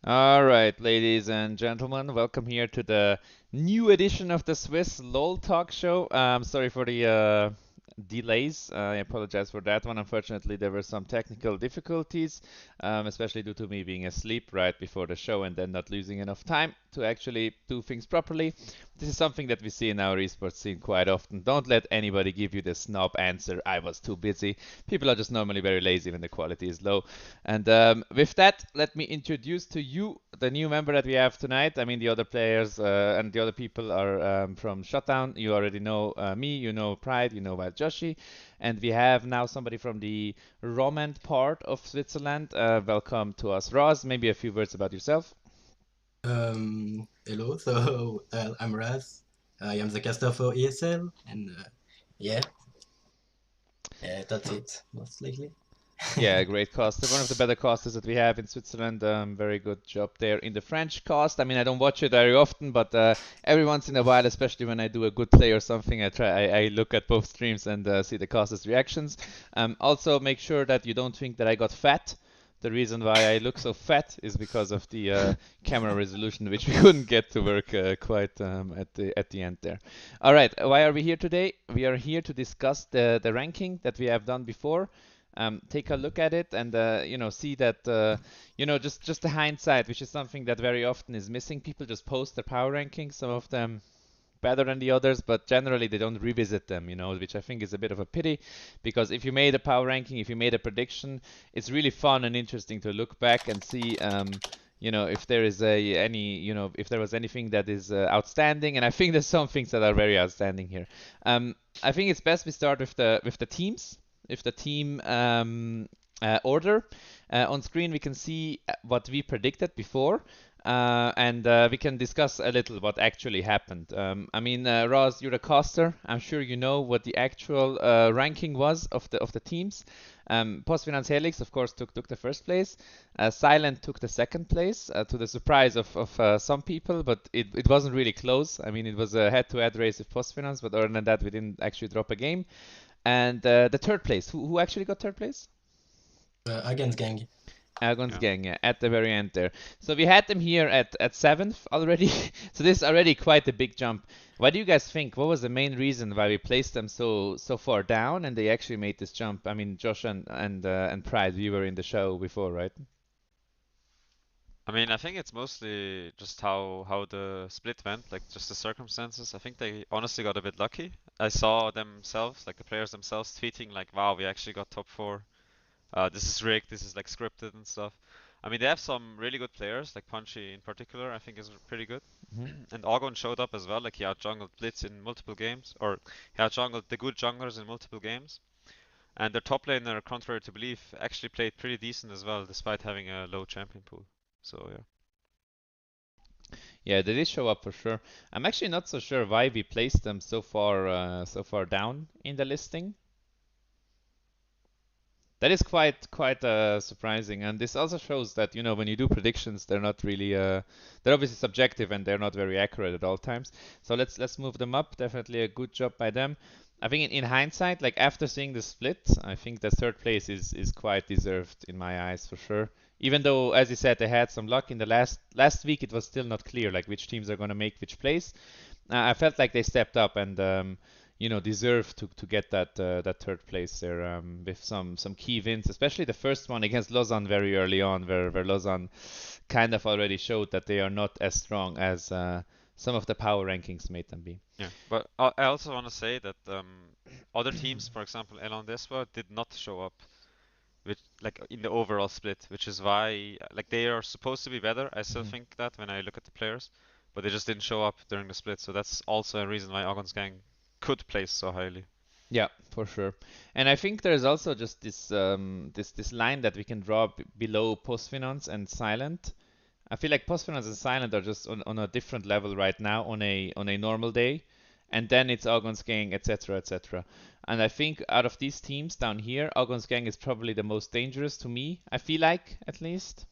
All right, ladies and gentlemen, welcome here to the new edition of the Swiss LOL Talk Show. Sorry for the delays. I apologize for that one. Unfortunately, there were some technical difficulties, especially due to me being asleep right before the show and then not losing enough time to actually do things properly. This is something that we see in our esports scene quite often. Don't let anybody give you the snob answer, I was too busy. People are just normally very lazy when the quality is low. And with that, let me introduce to you the new member that we have tonight. I mean, the other players and the other people are from Shutdown. You already know me, you know Pride, you know Wild Joshi. And we have now somebody from the Romand part of Switzerland. Welcome to us, Roz. Maybe a few words about yourself. Hello, so I'm Raz. I am the caster for ESL, and yeah, that's it, most likely. Yeah, great caster. One of the better casters that we have in Switzerland. Very good job there in the French cast. I mean, I don't watch it very often, but every once in a while, especially when I do a good play or something, I look at both streams and see the casters' reactions. Also, make sure that you don't think that I got fat. The reason why I look so fat is because of the camera resolution, which we couldn't get to work quite at the end there. All right, why are we here today? We are here to discuss the ranking that we have done before. Take a look at it and see that just the hindsight, which is something that very often is missing. People just post their power rankings, some of them better than the others, but generally they don't revisit them, which I think is a bit of a pity, because if you made a power ranking, if you made a prediction, it's really fun and interesting to look back and see. If there is if there was anything that is outstanding, and I think there's some things that are very outstanding here. I think it's best we start with the teams, if the team order. On screen we can see what we predicted before, and we can discuss a little what actually happened. I mean, Ross, you're a caster. I'm sure you know what the actual ranking was of the teams. Postfinance Helix, of course, took the first place. Silent took the second place, to the surprise of some people, but it wasn't really close. I mean, it was a head-to-head race with Postfinance, but other than that, we didn't actually drop a game. And the third place, who actually got third place? Against Gang. Agon's Yeah. gang, yeah, at the very end there. So we had them here at seventh already. So this is already quite a big jump. What do you guys think? What was the main reason why we placed them so far down and they actually made this jump? I mean, Josh and Pride, we were in the show before, right? I mean, I think it's mostly just how the split went, like just the circumstances. I think they honestly got a bit lucky. I saw themselves, like the players themselves, tweeting like, "Wow, we actually got top four. This is rigged. This is like scripted and stuff." I mean, they have some really good players, like Punchy in particular. I think is pretty good. Hmm. And Argon showed up as well. Like he outjungled Blitz in multiple games, or he outjungled the good junglers in multiple games. And their top laner, contrary to belief, actually played pretty decent as well, despite having a low champion pool. So yeah. Yeah, they did show up for sure. I'm actually not so sure why we placed them so far down in the listing. That is quite surprising, and this also shows that when you do predictions, they're not really they're obviously subjective and they're not very accurate at all times. So let's move them up. Definitely a good job by them. I think in hindsight, like after seeing the split, I think the third place is quite deserved in my eyes for sure. Even though, as you said, they had some luck in the last week, it was still not clear like which teams are going to make which place. I felt like they stepped up and deserve to get that third place there with some key wins, especially the first one against Lausanne very early on, where Lausanne kind of already showed that they are not as strong as some of the power rankings made them be. Yeah, but I also want to say that other teams, for example, Elan Despa, did not show up with like in the overall split, which is why like they are supposed to be better. I still Mhm. think that when I look at the players, but they just didn't show up during the split. So that's also a reason why Argon's gang could place so highly. Yeah, for sure. And I think there's also just this line that we can draw below Postfinance and Silent. I feel like Postfinance and Silent are just on a different level right now on a normal day, and then it's Argon's Gang, etc., etc. And I think out of these teams down here, Argon's Gang is probably the most dangerous to me. I feel like, at least.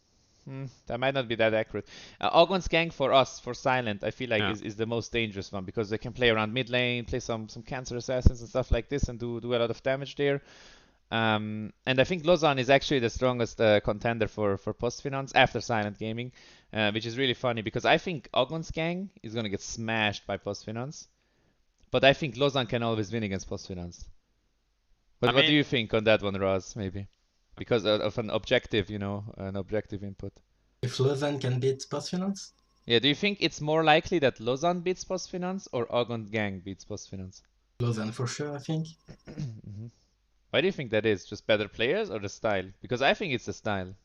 That might not be that accurate. Argon's Gang for us, for Silent, I feel like Yeah. is the most dangerous one because they can play around mid lane, play some Cancer Assassins and stuff like this, and do a lot of damage there. And I think Lausanne is actually the strongest contender for Postfinance after Silent Gaming, which is really funny because I think Ogon's gang is going to get smashed by Postfinance, but I think Lausanne can always win against Postfinance. I What do you mean, think on that one, Roz, maybe? Because of an objective, an objective input. If Lausanne can beat Postfinance? Yeah, do you think it's more likely that Lausanne beats Postfinance or Ogon gang beats Postfinance? Lausanne for sure, I think. Mhm. Why do you think that is? Just better players or the style? Because I think it's the style.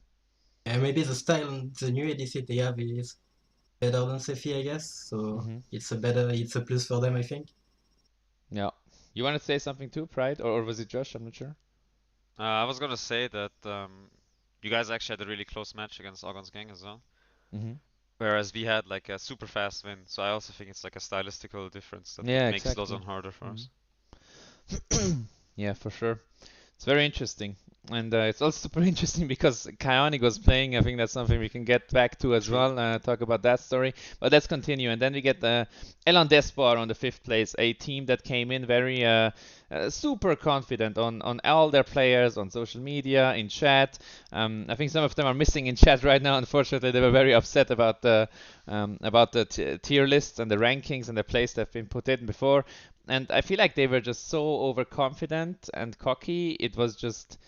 Maybe the style, the new ADC they have is better than Sefi, I guess. So Hmm. it's a plus for them, I think. Yeah. You want to say something too, Pride? Or was it Josh? I'm not sure. I was gonna say that you guys actually had a really close match against Argon's gang as well. Hmm. Whereas we had like a super fast win, so I also think it's like a stylistical difference that Yeah, makes exactly. Lausanne harder for us. Yeah, for sure. It's very interesting. And it's also super interesting because Kionic was playing. I think that's something we can get back to as True. well, talk about that story. But let's continue. And then we get Elan Despot on the 5th place, a team that came in very super confident on all their players, on social media, in chat. I think some of them are missing in chat right now. Unfortunately, they were very upset about the tier lists and the rankings and the place they've been put in before. And I feel like they were just so overconfident and cocky. It was just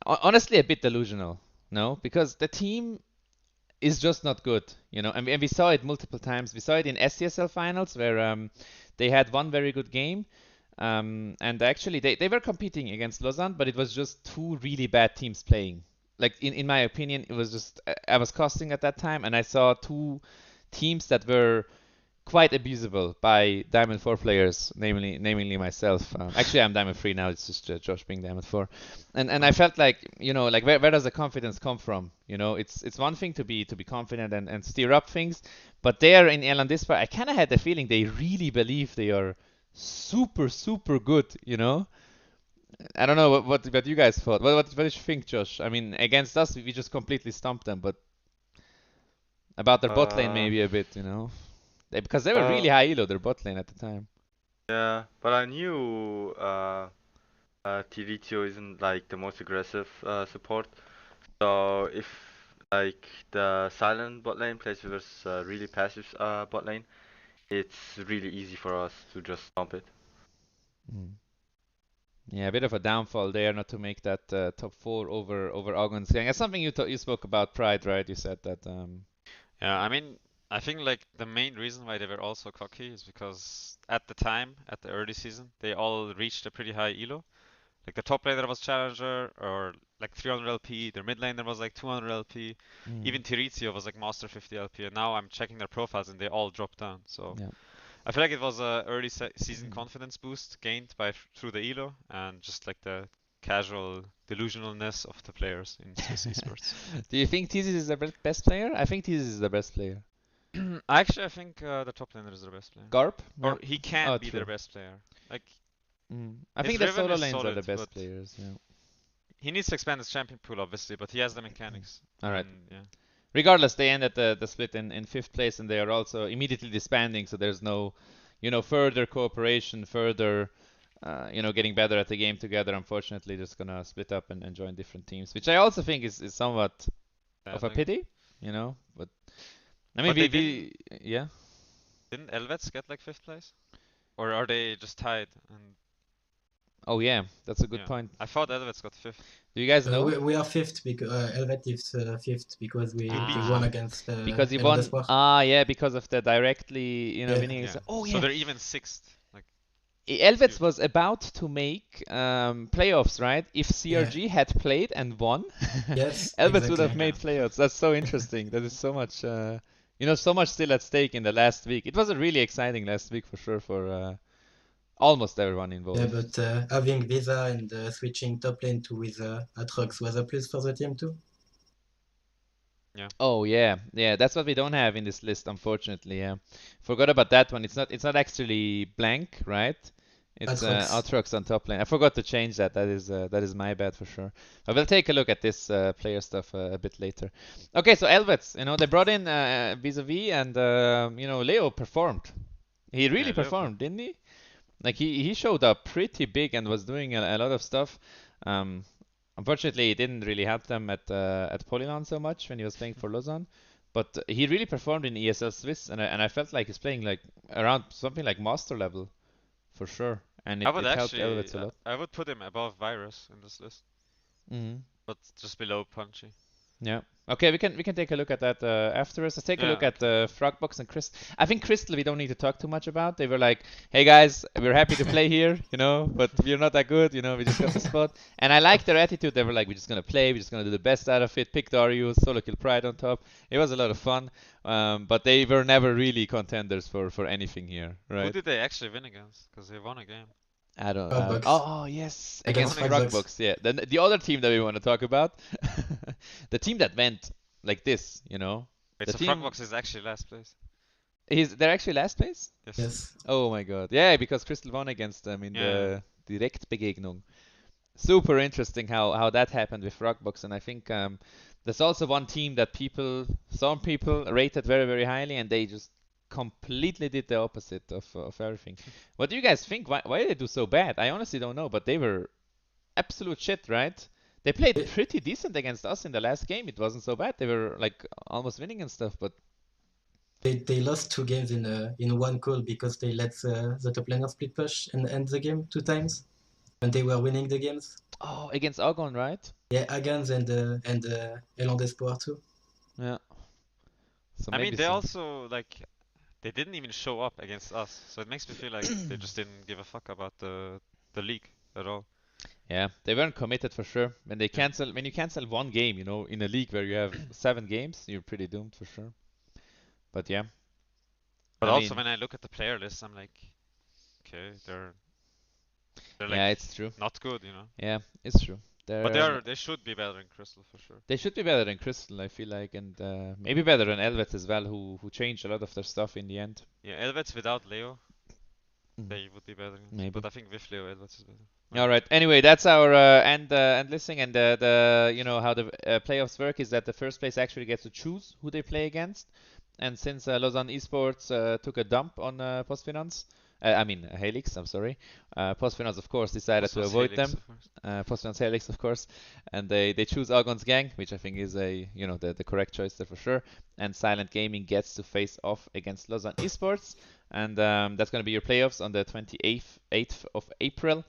honestly a bit delusional, no? Because the team is just not good, and we saw it multiple times. We saw it in SCSL finals where they had one very good game, and actually they were competing against Lausanne, but it was just two really bad teams playing. Like in my opinion, it was just I was costing at that time, and I saw two teams that were quite abusable by Diamond 4 players, namely myself. Actually, I'm Diamond 3 now. It's just Josh being Diamond 4, and I felt like like where does the confidence come from? It's one thing to be confident and steer up things, but there in Elandispa, I kind of had the feeling they really believe they are super good. I don't know what you guys thought. What did you think, Josh? I mean, against us, we just completely stumped them, but about their bot lane Uh, maybe a bit. Because they were uh, really high elo, their bot lane at the time. yeah, but I knew Tiritio isn't like the most aggressive support. So if like the silent bot lane plays with us really passive bot lane, it's really easy for us to just stomp it. Mm. Yeah, a bit of a downfall there, not to make that top 4 over Argon's gang. That's something you spoke about, Pride, right? You said that. Yeah, I mean, I think like the main reason why they were all so cocky is because at the time, at the early season, they all reached a pretty high elo. Like the top laner was Challenger or like 300 LP, their mid laner was like 200 LP, even Tirizio was like Master 50 LP, and now I'm checking their profiles and they all dropped down. So Yeah. I feel like it was a early season confidence boost gained through the elo and just like the casual delusionalness of the players in Swiss esports. Do you think Thesis is the best player? I think Thesis is the best player. Actually, I think the top laner is their best player. Garp? Or he can Oh, be true. their best player. Like I his think the Riven solo is lanes are solid, the best but players. Yeah. he needs to expand his champion pool, obviously, but he has the mechanics. All right. And, yeah. Regardless, they ended the split in 5th place, and they are also immediately disbanding. So there's no, further cooperation, further, getting better at the game together. Unfortunately, just gonna split up and join different teams, which I also think is somewhat of a Like, pity. But I mean, but they yeah. didn't Elvets get like 5th place? Or are they just tied? And Oh yeah, that's a good yeah, point. I thought Elvets got 5th. Do you guys know? We are fifth because Helvet is fifth because we beat won them. against Because he El won. Desport. Yeah, because of the directly, Yeah. winning. Yeah. Oh So yeah. they're even 6th. Like Elvets huge. was about to make playoffs, right? If CRG had played and won, Yes, Elvets would have exactly. made playoffs. That's so interesting. That is so much, so much still at stake in the last week. It was a really exciting last week for sure for almost everyone Yeah, involved. but having Visa and switching top lane to with Atrox was a plus for the team too. Yeah. Oh yeah, that's what we don't have in this list, unfortunately. Yeah, forgot about that one. It's not actually blank, right? It's Atrox. Aatrox on top lane. I forgot to change that. That is my bad for sure. I will take a look at this player stuff a bit later. Okay, so Elvets, they brought in vis-a-vis, and Leo performed. He really Yeah, Leo performed, didn't he? Like he showed up pretty big and was doing a lot of stuff. Um, Unfortunately, he didn't really help them at Polygon so much when he was playing for Lausanne. But he really performed in ESL Swiss, and I felt like he's playing like around something like master level for sure, and I it, would it helped actually, Elvets a lot. I would put him above Virus in this list, Hmm. but just below Punchy. Yeah. Okay, we can take a look at that afterwards. Let's take a Yeah, look at okay. Frogbox and Crystal. I think Crystal we don't need to talk too much about. They were like, "Hey guys, we're happy to play here, but we're not that good, we just got the spot." And I like their attitude. They were like, "We're just gonna play. We're just gonna do the best out of it. Pick Darius, solo kill Pride on top." It was a lot of fun, but they were never really contenders for anything here, Who right? did they actually win against? Because they won a game. I don't. Frogbox. Oh yes, They Against won against against. Frogbox. Frogbox. Yeah. Then the other team that we want to talk about, the team that went like this, Wait, the so team. Frogbox is actually last place? They're actually last place? Yes. Yes. Oh my god. Yeah, because Crystal won against them in Yeah. the Direktbegegnung. Super interesting how that happened with Frogbox, and I think there's also one team that some people rated very very highly, and they just completely did the opposite of everything. What do you guys think? Why did they do so bad? I honestly don't know, but they were absolute shit, right? They played They, pretty decent against us in the last game. It wasn't so bad. They were like almost winning and stuff, but they lost 2 games in one call because they let the top laner split push and end the game 2 times when they were winning the games. oh, against Argon, right? Yeah, Agans and Elan d'Espoir too. Yeah. So I mean, maybe they so. also they didn't even show up against us, so it makes me feel like they just didn't give a fuck about the league at all. Yeah, they weren't committed for sure. Yeah. When you cancel one game, in a league where you have 7 games, you're pretty doomed for sure. But yeah, But I also mean, when I look at the player list, I'm like, okay, they're like yeah, it's true. not good. Yeah, it's true. But They're they should be better than Crystal for sure. they should be better than Crystal, I feel like, and maybe better than Elvet as well, who changed a lot of their stuff in the end. Yeah, Elvets without Leo, Mm, they would be better against. maybe. But I think with Leo, Elvets is better. All Maybe. right. Anyway, that's our end listing, and the how the playoffs work is that the first place actually gets to choose who they play against. And since Lausanne Esports took a dump on Postfinance, I mean Helix, I'm sorry, Postfinance of course decided Also to was avoid Helix, them. of course. Postfinance Helix of course, and they choose Argon's Gang, which I think is the correct choice there for sure. And Silent Gaming gets to face off against Lausanne Esports, and that's going to be your playoffs on the 28th of April.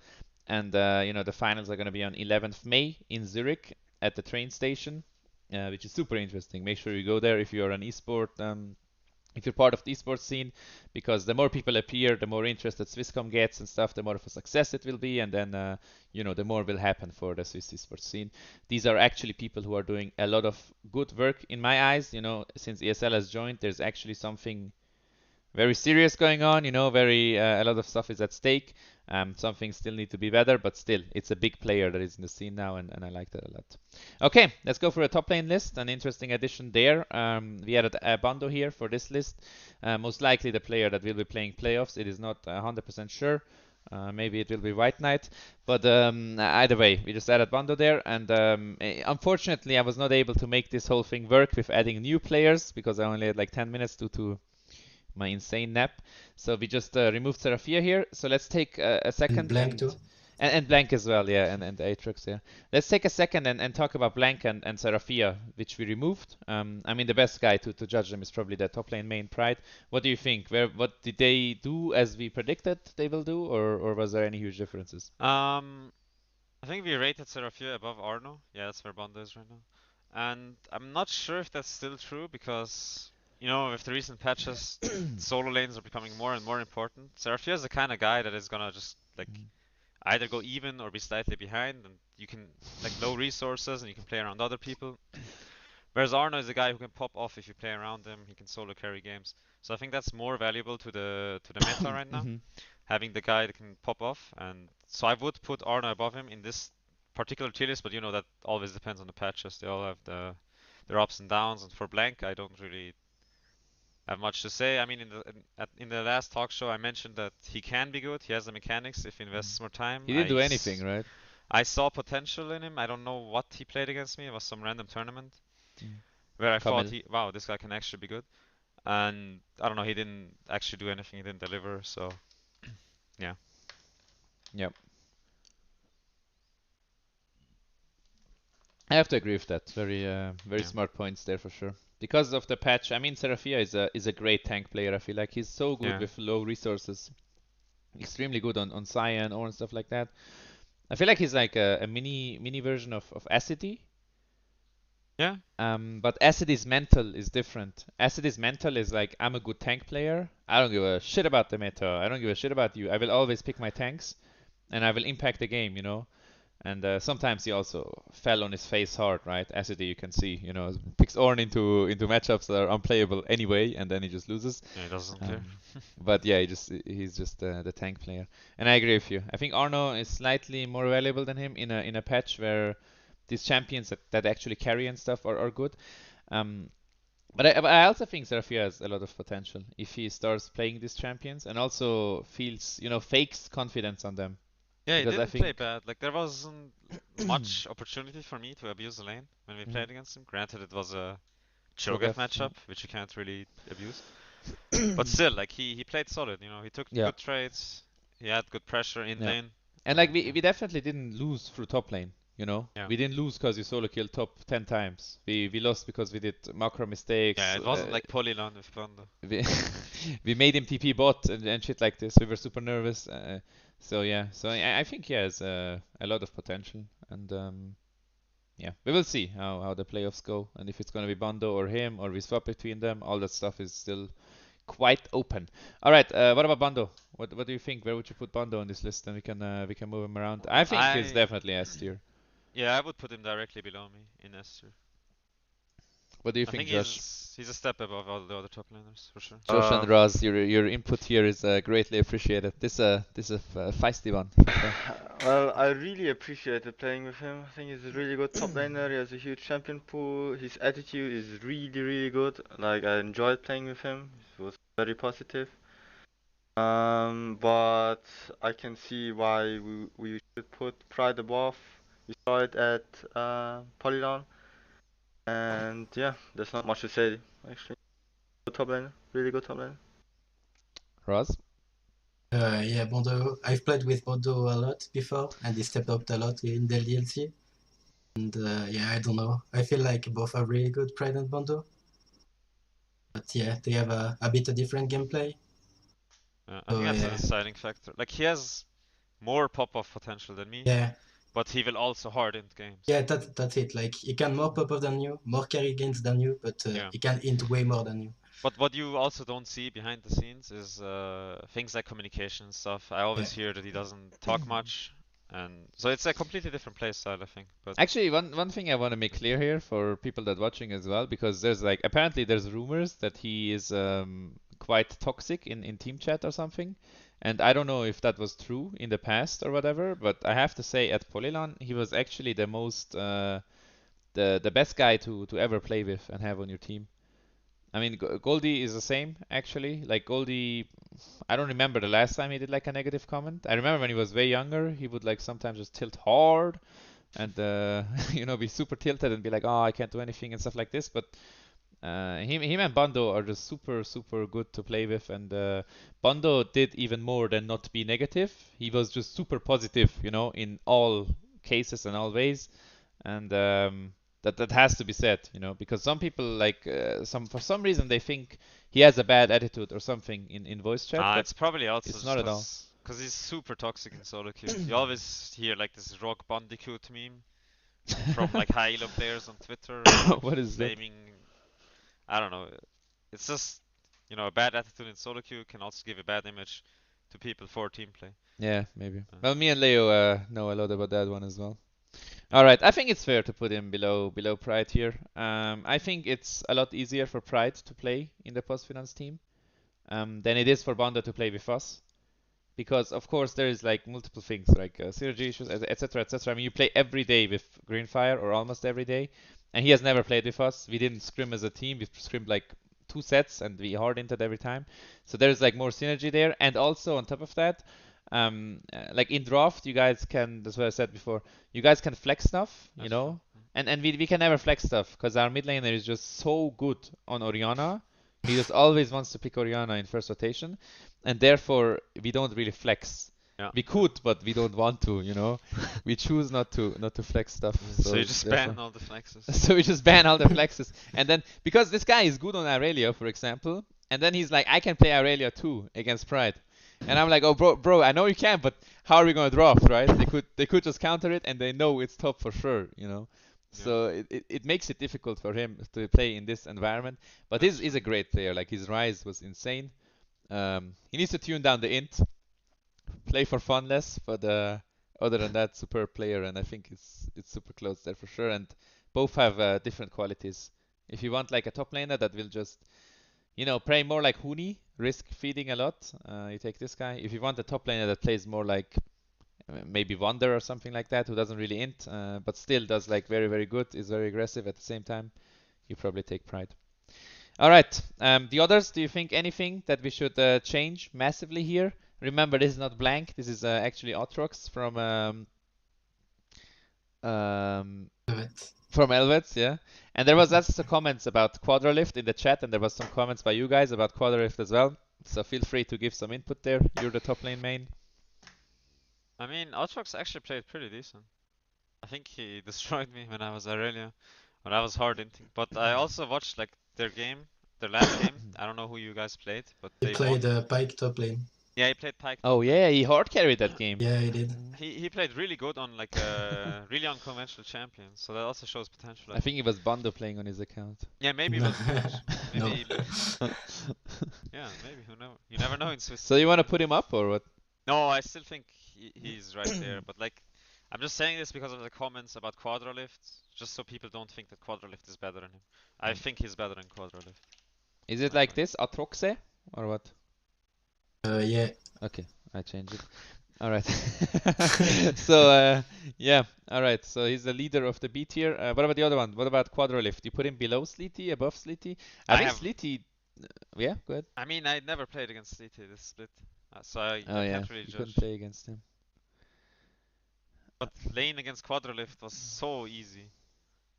And the finals are going to be on 11th May in Zurich at the train station, which is super interesting. Make sure you go there if you're an esport, if you're part of the esports scene, because the more people appear, the more interested Swisscom gets and stuff, the more of a success it will be, and then the more will happen for the Swiss esports scene. These are actually people who are doing a lot of good work in my eyes. Since ESL has joined, there's actually something very serious going on. Very a lot of stuff is at stake. Some things still need to be better, but still, it's a big player that is in the scene now, and I like that a lot. Okay, let's go for a top lane list. An interesting addition there. We added Bando here for this list. Most likely the player that will be playing playoffs. It is not 100% sure. Maybe it will be White Knight, but either way, we just added Bando there, and unfortunately, I was not able to make this whole thing work with adding new players because I only had like 10 minutes to my insane nap. So we just removed Seraphia here. So let's take a And second Blank too. and Blank as well, yeah, and Aatrox, yeah. Let's take a second and talk about Blank and Seraphia, which we removed. I mean, the best guy to judge them is probably the top lane main Pride. What do you think? What did they do as we predicted they will do, or was there any huge differences? I think we rated Seraphia above Arno. Yeah, that's where Bondo is right now. And I'm not sure if that's still true because, with the recent patches, solo lanes are becoming more and more important. Seraphia is the kind of guy that is gonna just either go even or be slightly behind, and you can low resources and you can play around other people. Whereas Arno is a guy who can pop off if you play around him. He can solo carry games. So I think that's more valuable to the meta right now, Mm-hmm. having the guy that can pop off. And so I would put Arno above him in this particular tier list, but that always depends on the patches. They all have their ups and downs. And for Blank, I don't really have much to say. I mean, in the last talk show, I mentioned that he can be good. He has the mechanics if he invests more time. He didn't do anything, right? I saw potential in him. I don't know what he played against me. It was some random tournament where I thought Camel. wow, this guy can actually be good. And I don't know, he didn't actually do anything. He didn't deliver. So yeah. Yep. I have to agree with that. Very very Yeah. smart points there for sure. Because of the patch, I mean, Seraphia is a great tank player. I feel like he's so good Yeah. with low resources, extremely good on Cyan or and stuff like that. I feel like he's like a mini version of Acid. Yeah. But Acidy's mental is different. Acidy's mental is like, I'm a good tank player. I don't give a shit about the meta. I don't give a shit about you. I will always pick my tanks, and I will impact the game, you know. And sometimes he also fell on his face hard, right? Acidy, you can see, you know, picks Ornn into matchups that are unplayable anyway, and then he just loses. Yeah, he doesn't care. But yeah, he's just the tank player. And I agree with you. I think Arno is slightly more valuable than him in a patch where these champions that actually carry and stuff are good. Um, but I also think Seraphia has a lot of potential if he starts playing these champions and also feels, you know, fakes confidence on them. Yeah, he Because I didn't play think bad. Like there wasn't much opportunity for me to abuse the lane when we Mhm. played against him. Granted, it was a Cho'Gath, Cho'Gath matchup, which you can't really abuse. But still, like he played solid. You know, he took yeah, good trades. He had good pressure in yeah. lane. And like Yeah. we definitely didn't lose through top lane, you know. Yeah. We didn't lose because you solo killed top 10 times. We lost because we did macro mistakes. Yeah, it wasn't like Polylon with Bondo. We we made him TP bot and shit like this. We were super nervous. So yeah, so I think he has a lot of potential, and yeah, we will see how the playoffs go, and if it's gonna be Bondo or him or we swap between them. All that stuff is still quite open. All right, what about Bondo? What do you think? Where would you put Bondo on this list? And we can move him around. I think he's I definitely S tier. Yeah, I would put him directly below me in S tier. What do you I think, think Josh? he's a step above all the other top laners for sure. Josh and Um, Raz, your input here is greatly appreciated. This is a feisty one. For sure. Well, I really appreciated playing with him. I think he's a really good top laner. He has a huge champion pool. His attitude is really, really good. Like, I enjoyed playing with him. It was very positive. But I can see why we should put Pride above. We saw it at Polygon. And yeah, there's not much to say, actually. Good top laner. Really good top laner. Raz? Yeah, Bondo. I've played with Bondo a lot before, and he stepped up a lot in the DLC. And yeah, I don't know. I feel like both are really good, Pride and Bondo. But yeah, they have a bit of different gameplay. I think So that's a yeah, deciding factor. Like he has more pop-off potential than me, yeah, but he will also hard end games. yeah. That's it. Like he can more pop off than you, more carry gains than you, but Yeah. he can int way more than you. But what you also don't see behind the scenes is things like communication and stuff. I always hear that he doesn't talk much, and so it's a completely different play style, I think. But Actually, one thing I want to make clear here for people that watching as well, because there's like apparently there's rumors that he is quite toxic in team chat or something, and I don't know if that was true in the past or whatever. But I have to say at Polylan he was actually the most the best guy to ever play with and have on your team. I mean, Goldie is the same actually. Like Goldie, I don't remember the last time he did like a negative comment. I remember when he was way younger, he would like sometimes just tilt hard and you know, be super tilted and be like, oh, I can't do anything and stuff like this. But him and Bando are just super good to play with, and Bando did even more than not be negative. He was just super positive, you know, in all cases and all ways, and that has to be said, you know, because some people like some for some reason they think he has a bad attitude or something in voice chat, but it's probably also it's just not at all. because he's super toxic in solo queue. You always hear like this Rock Bandicoot meme from like high elo players on Twitter, like What is that? blaming. I don't know. It's just a bad attitude in solo queue can also give a bad image to people for team play. Yeah, maybe. Uh, Well, me and Leo know a lot about that one as well. All right, I think it's fair to put him below Pride here. I think it's a lot easier for Pride to play in the Post Finance team than it is for Bondo to play with us. Because of course there is like multiple things like synergy issues, etc., etc. I mean, you play every day with Greenfire or almost every day, and he has never played with us. We didn't scrim as a team. We scrimmed like 2 sets and we hard entered every time. So there's like more synergy there, and also on top of that, like in draft, you guys can. That's what I said before. You guys can flex stuff, you that's know, true. and we can never flex stuff because our mid laner is just so good on Oriana. He just always wants to pick Oriana in first rotation, and therefore we don't really flex. Yeah. We could, but we don't want to, you know. We choose not to flex stuff. So you just ban all the flexes. So we just ban all the flexes. And then, because this guy is good on Aurelia, for example, and then he's like, I can play Aurelia too against Pride. And I'm like, oh, bro, I know you can, but how are we gonna draft, right? They could just counter it, and they know it's top for sure, you know. Yeah. So it makes it difficult for him to play in this environment. But he's a great player. Like, his rise was insane. He needs to tune down the int, play for fun less, but other than that, superb player, and I think it's super close there for sure. And both have different qualities. If you want like a top laner that will just, you know, play more like Huni, risk feeding a lot, you take this guy. If you want a top laner that plays more like maybe Wonder or something like that, who doesn't really int, but still does like very, very good, is very aggressive at the same time, you probably take Pride. All right, the others, do you think anything that we should change massively here? Remember, this is not blank, this is actually Otrox from Elvets, yeah. And there was lots of comments about Quadralift in the chat, and there was some comments by you guys about Quadralift as well. So feel free to give some input there. You're the top lane main. I mean, Outrox actually played pretty decent. I think he destroyed me when I was Aurelia, when I was hard inting. But I also watched like their last game. I don't know who you guys played, but He they played won. Pike top lane. Yeah, he played Pike. Oh yeah, he hard carried that game. Yeah, he did. He played really good on like really unconventional champions, so that also shows potential. I think it was Bondo playing on his account. Yeah, maybe it No. was Finnish. No. Maybe yeah, maybe who knows? You never know in Swiss. So you want to put him up or what? No, I still think he's right there, but like I'm just saying this because of the comments about Quadralift, just so people don't think that Quadralift is better than him. I think he's better than Quadralift. Is it like this, Atroxe, or what? Yeah. Okay, I changed it. All right. So yeah, all right. So he's the leader of the B tier. What about the other one? What about Quadralift? You put him below Sleety, above Sleety? I think Sleety. Yeah, go ahead. I mean, I never played against Sleety this split, so I Oh yeah, can't really you judge. couldn't play against him. But lane against Quadralift was so easy.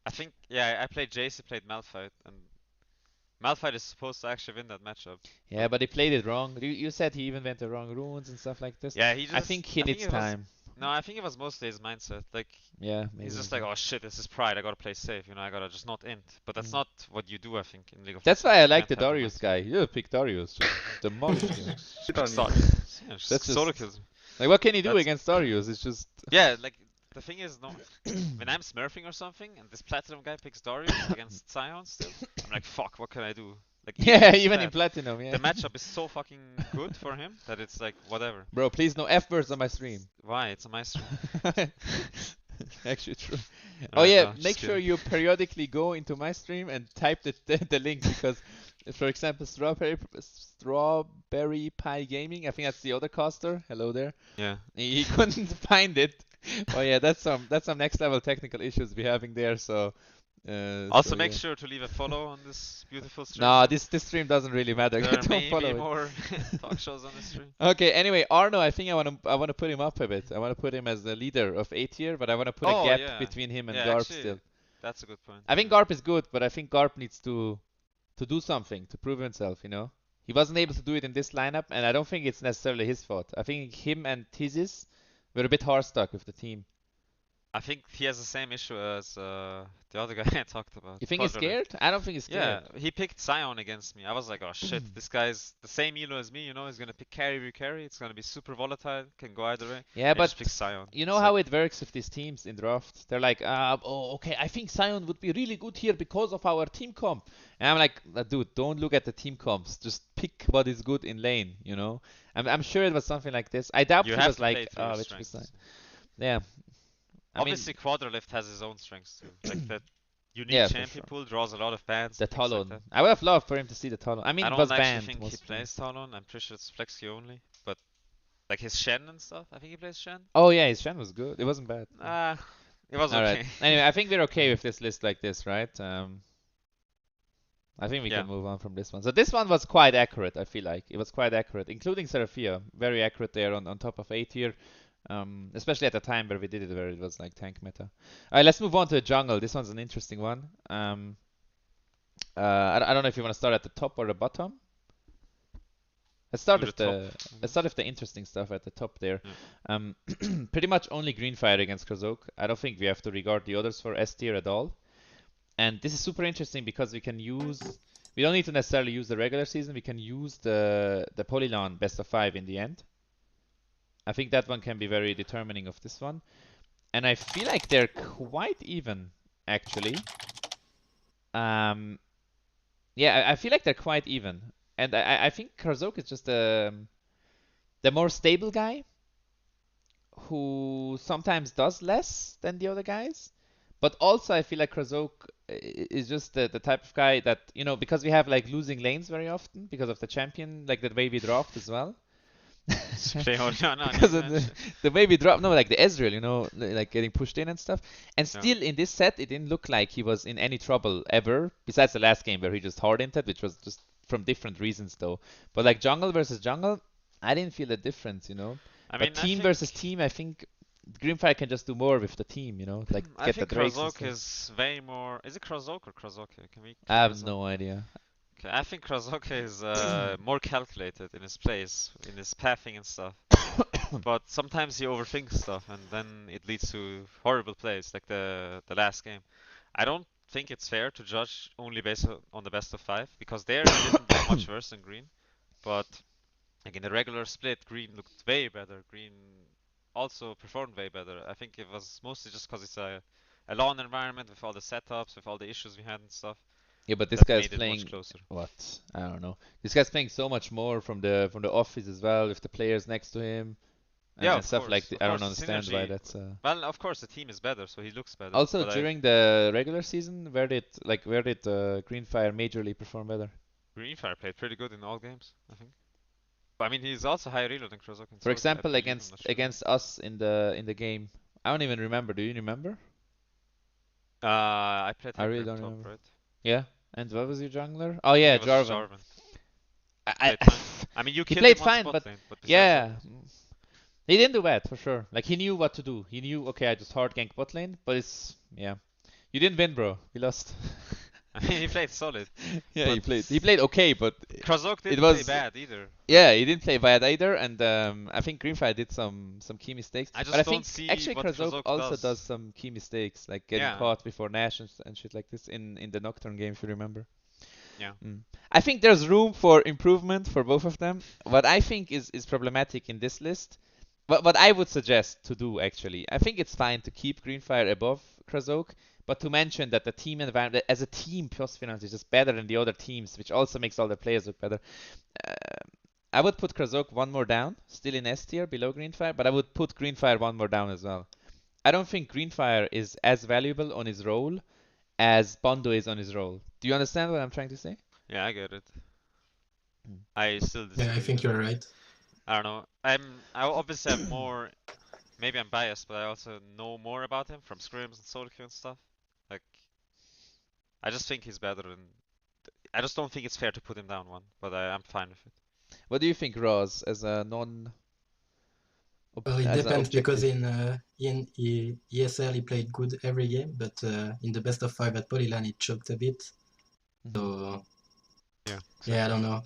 I think, yeah, I played Jace, he played Malphite, and Malphite is supposed to actually win that matchup. Yeah, but he played it wrong. You said he even went the wrong runes and stuff like this. Yeah, he just. I think he needs time. No, I think it was mostly his mindset. Like, yeah, maybe he's just like, oh shit, this is Pride. I gotta play safe. You know, I gotta just not int. But that's not what you do. I think in League of That's Legends. why I like the Darius guy. You pick Darius, just demolish him. Yeah, just solo kills. Like, what can he do against Darius? It's just. Yeah, like the thing is, no, when I'm smurfing or something, and this platinum guy picks Darius against Sion still, I'm like, fuck, what can I do? Like, yeah, even in platinum, yeah. The matchup is so fucking good for him that it's like, whatever. Bro, please no F words on my stream. Why? It's on my stream. Actually true. Oh yeah, make sure you periodically go into my stream and type the link, because, for example, Strawberry Pie Gaming, I think that's the other caster. Hello there. Yeah. He couldn't find it. Oh yeah, that's some next level technical issues we're having there. So. Also, so, make yeah. sure to leave a follow on this beautiful stream. No, this stream doesn't really matter. There Don't may follow be it. more talk shows on this stream. Okay. Anyway, Arno, I think I want to put him up a bit. I want to put him as the leader of A tier, but I want to put a gap between him and Garp actually, still. That's a good point. I think Garp is good, but I think Garp needs to do something to prove himself. You know, he wasn't able to do it in this lineup, and I don't think it's necessarily his fault. I think him and Tizis were a bit hard stuck with the team. I think he has the same issue as the other guy I talked about. You think he's scared? I don't think he's scared. Yeah, he picked Sion against me. I was like, oh shit, this guy's the same elo as me, you know, he's gonna pick carry. It's gonna be super volatile, can go either way. Yeah, but just pick Sion. You know how it works with these teams in draft? They're like, oh, okay, I think Sion would be really good here because of our team comp. And I'm like, dude, don't look at the team comps. Just pick what is good in lane, you know? I'm sure it was something like this. I doubt he was like, oh, which was like... Yeah. Obviously, Quadralift has his own strengths too. Like that unique champion pool draws a lot of bans. The Talon. Like I would have loved for him to see the Talon. I mean, it was banned. I don't actually think he plays Talon. I'm pretty sure it's Flexi only. But like his Shen and stuff, I think he plays Shen. Oh yeah, his Shen was good. It wasn't bad. It was okay. Right. Anyway, I think we're okay with this list like this, right? I think we can move on from this one. So this one was quite accurate, I feel like. It was quite accurate, including Seraphia. Very accurate there on top of A tier. Especially at the time where we did it, where it was like tank meta. Alright, let's move on to the jungle. This one's an interesting one. I don't know if you want to start at the top or the bottom. to the top. Let's start with the interesting stuff at the top there. Yeah. Pretty much only Greenfire against Krozok. I don't think we have to regard the others for S tier at all. And this is super interesting because we don't need to necessarily use the regular season. We can use the Polylon best of 5 in the end. I think that one can be very determining of this one. And I feel like they're quite even, actually. Yeah, I feel like they're quite even. And I think Krozok is just the more stable guy who sometimes does less than the other guys. But also I feel like Krozok is just the type of guy that, because we have like losing lanes very often because of the champion, like the way we draft as well. Play only on Because of onion. the way we drop, no, like the Ezreal, like getting pushed in and stuff. And Yeah. still in this set, it didn't look like he was in any trouble ever, besides the last game where he just hard entered, which was just from different reasons though. But like jungle versus jungle, I didn't feel a difference, I But mean, team I versus think team, I think Greenfire can just do more with the team, like I get the think Drakes and Krozok stuff. is way more. Is it Krozok or Krozoke? Can we I have this out? no idea. Okay, I think Krozoke is more calculated in his plays, in his pathing and stuff. But sometimes he overthinks stuff, and then it leads to horrible plays, like the last game. I don't think it's fair to judge only based on the best of 5, because there he didn't do much worse than Green. But like in the regular split, Green looked way better. Green also performed way better. I think it was mostly just because it's a LAN environment with all the setups, with all the issues we had and stuff. Yeah, but this That guy's made it much playing closer. what? I don't know. This guy's playing so much more from the office as well, with the players next to him Yeah, and of stuff like course. Of I don't course, the understand why synergy. that's. Well, of course, the team is better, so he looks better. Also, But during the regular season, where did Greenfire majorly perform better? Greenfire played pretty good in all games, I think. But I mean, he's also higher elo than Krozok and For Soki, I example, believe. I'm not sure. against us in the game, I don't even remember. Do you remember? I played I Hyper really up don't top, remember. right? Yeah. And what was your jungler? Oh I yeah, think it was Jarvan. Jarvan. I, Played fine. I mean, you he killed played him on fine, spot but lane, but besides yeah, that, he didn't do bad for sure. Like he knew what to do. He knew, okay, I just hard gank bot lane, but yeah. You didn't win, bro. We lost. I mean, he played solid. Yeah, but he played okay, but Krozok it didn't was play bad either. yeah, he didn't play bad either, and I think Greenfire did some key mistakes. I But I just think don't see actually what Krozok Krozok also does. does some key mistakes, like getting Yeah. caught before Nash and shit like this in the Nocturne game, if you remember. Yeah. I think there's room for improvement for both of them. What I think is problematic in this list, what I would suggest to do actually, I think it's fine to keep Greenfire above Krozok, but to mention that the team environment, as a team, Plus Finance is just better than the other teams, which also makes all the players look better. I would put Krozok one more down, still in S tier, below Greenfire, but I would put Greenfire one more down as well. I don't think Greenfire is as valuable on his role as Bondo is on his role. Do you understand what I'm trying to say? Yeah, I get it. I still disagree. Yeah, I think you're right. I don't know. I obviously have more. Maybe I'm biased, but I also know more about him from scrims and solo queue and stuff. Like, I just think he's better than. I just don't think it's fair to put him down one, but I'm fine with it. What do you think, Roz, as a Well, it as an depends because objective? in ESL he played good every game, but in the best of 5 at Polylan it choked a bit. So yeah, I don't know.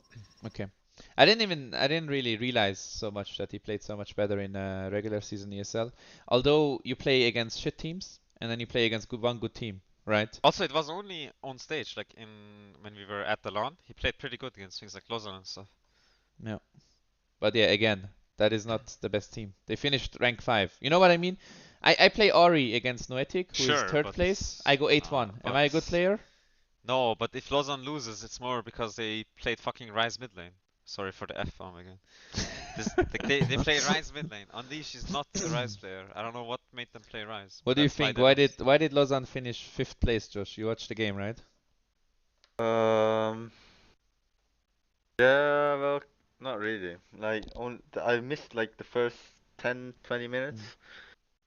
Okay. I didn't really realize so much that he played so much better in regular season ESL. Although you play against shit teams and then you play against one good team, right? Also, it was only on stage, like when we were at the LAN, he played pretty good against things like Lausanne and stuff. Yeah. But yeah, again, that is not the best team. They finished rank 5. You know what I mean? I play Ori against Noetic, who is Sure, third but place. I go 8-1. Am I a good player? No, but if Lausanne loses, it's more because they played fucking Ryze mid lane. Sorry for the F-bomb again. They play Ryze mid lane. Unleash is not a Ryze player. I don't know what made them play Ryze. What do you think? Why did Lausanne finish 5th place, Josh? You watched the game, right? Yeah, well, not really. Like, I missed like the first 10-20 minutes,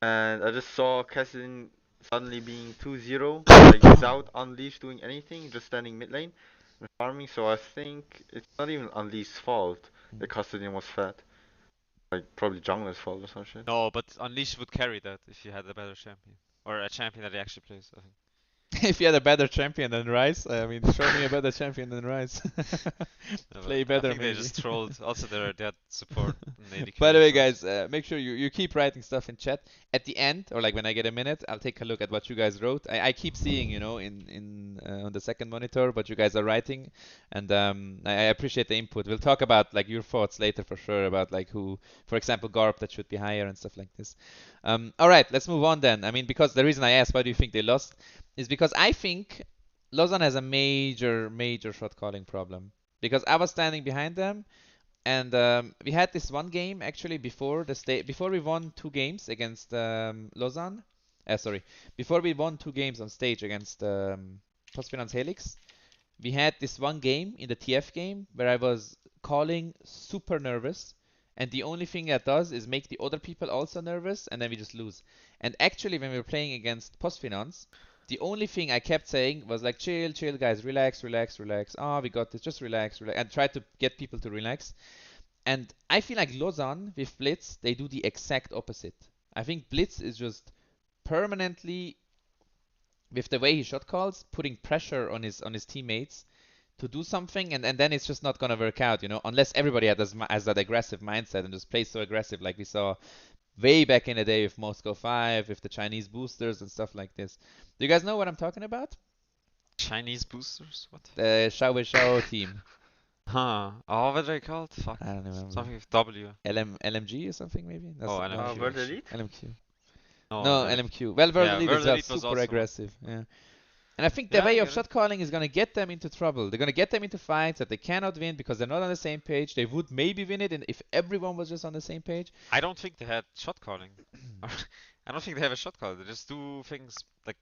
and I just saw Cassidy suddenly being 2-0, like without Unleash doing anything, just standing mid lane and farming. So I think it's not even Unleash's fault that Custodian was fat. Like probably Jungler's fault or some shit. No, but Unleash would carry that if you had a better champion. Or a champion that he actually plays, I think. If you had a better champion than Rice, I mean, show me a better champion than Rice. No, Play but I better, think they maybe. just trolled. Also, they had support in AD By the carry, way, so guys, make sure you keep writing stuff in chat. At the end, or like when I get a minute, I'll take a look at what you guys wrote. I keep seeing, in on the second monitor what you guys are writing, and I appreciate the input. We'll talk about like your thoughts later for sure about like who, for example, Garp that should be higher and stuff like this. All right, let's move on then. I mean, because the reason I asked why do you think they lost is because I think Lausanne has a major shot calling problem. Because I was standing behind them, and we had this one game actually before we won 2 games against Lausanne. Sorry, before we won 2 games on stage against Postfinance Helix, we had this one game in the TF game where I was calling super nervous, and the only thing that does is make the other people also nervous, and then we just lose. And actually, when we were playing against Postfinance, the only thing I kept saying was like, chill, chill, guys, relax, relax, relax. Oh, we got this, just relax, relax, and try to get people to relax. And I feel like Lausanne with Blitz, they do the exact opposite. I think Blitz is just permanently, with the way he shot calls, putting pressure on his teammates to do something, and then it's just not gonna work out, unless everybody has that aggressive mindset and just plays so aggressive, like we saw way back in the day with Moscow 5, with the Chinese boosters and stuff like this. Do you guys know what I'm talking about? Chinese boosters? What? The Xiao Wei Xiao team. Huh. Oh, what are they called? Fuck. I don't remember. Something with W. LMG or something maybe? Oh, no, LMQ. World Elite? LMQ. No, No, the- LMQ. Well, World Yeah, Elite World is well Elite was super also- aggressive. Yeah. And I think the Yeah, I way of get shot it. calling is going to get them into trouble. They're going to get them into fights that they cannot win because they're not on the same page. They would maybe win it if everyone was just on the same page. I don't think they had shot calling. I don't think they have a shot call. They just do things like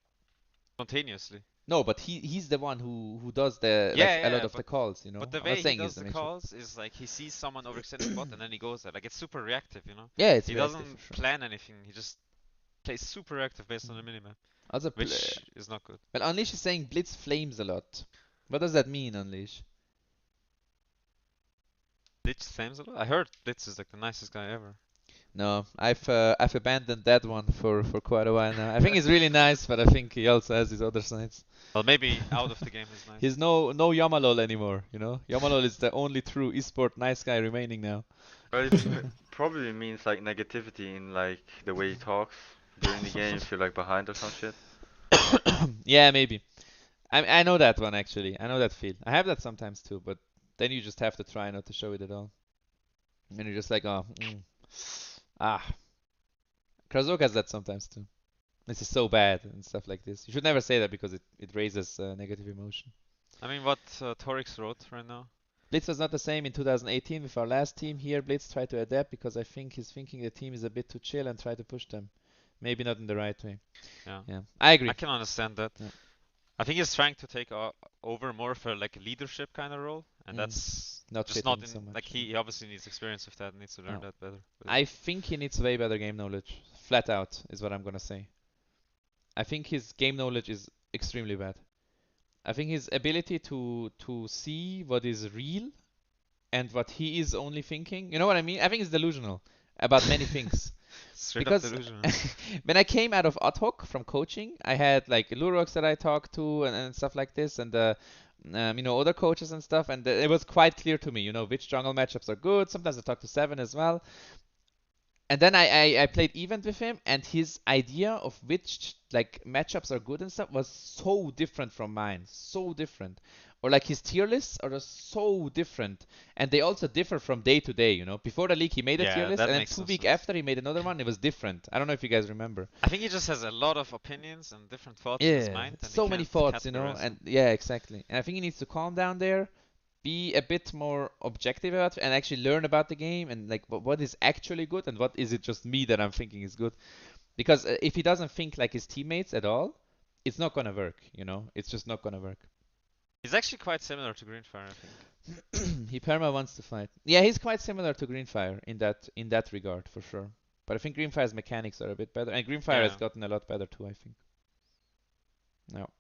spontaneously. No, but he's the one who does the Yeah, like a yeah, lot of the calls, But the I'm way not he saying does he's the the main shot. calls is like he sees someone overextending bot and then he goes there. Like it's super reactive, Yeah, it's He reactive doesn't for sure. plan anything. He just plays super reactive based on the minimap, Also, which is not good. well, Unleash is saying Blitz flames a lot. What does that mean, Unleash? Blitz flames a lot. I heard Blitz is like the nicest guy ever. No, I've abandoned that one for quite a while now. I think he's really nice, but I think he also has his other sides. Well, maybe out of the game is nice. He's no Yamalol anymore, Yamalol is the only true esport nice guy remaining now. Well, it probably means like negativity in like the way he talks during the game if you're like behind or some shit. Yeah, maybe. I know that one actually. I know that feel. I have that sometimes too, but then you just have to try not to show it at all. And you're just like, oh, Krasok has that sometimes too. This is so bad and stuff like this. You should never say that because it raises negative emotion. I mean, what Torix wrote right now. Blitz was not the same in 2018 with our last team. Here, Blitz tried to adapt because I think he's thinking the team is a bit too chill and try to push them. Maybe not in the right way. Yeah. I agree. I can understand that. Yeah. I think he's trying to take over more for like a leadership kind of role, and that's Not just fitting not in so much. like he obviously needs experience with that, needs to learn No. that better. But I think he needs way better game knowledge. Flat out is what I'm gonna say. I think his game knowledge is extremely bad. I think his ability to see what is real and what he is only thinking. You know what I mean? I think he's delusional about many things. straight Because up delusional. when I came out of ad hoc from coaching, I had like Lurox that I talked to and stuff like this, and other coaches and stuff, and it was quite clear to me, which jungle matchups are good. Sometimes I talked to Seven as well. And then I played event with him, and his idea of which like matchups are good and stuff was so different from mine, so different. Or like his tier lists are just so different, and they also differ from day to day. Before the league he made a Yeah, tier list, that and then makes 2 no weeks sense. after he made another one. It was different. I don't know if you guys remember. I think he just has a lot of opinions and different thoughts in his Yeah, mind. And he so many can't thoughts, categorize and them. yeah, exactly. And I think he needs to calm down there, be a bit more objective about it, and actually learn about the game and like what is actually good and what is it just me that I'm thinking is good. Because if he doesn't think like his teammates at all, it's not gonna work. It's just not gonna work. He's actually quite similar to Greenfire, I think. He perma wants to fight. Yeah, he's quite similar to Greenfire in that regard for sure. But I think Greenfire's mechanics are a bit better, and Greenfire has Yeah. gotten a lot better too. I think. No.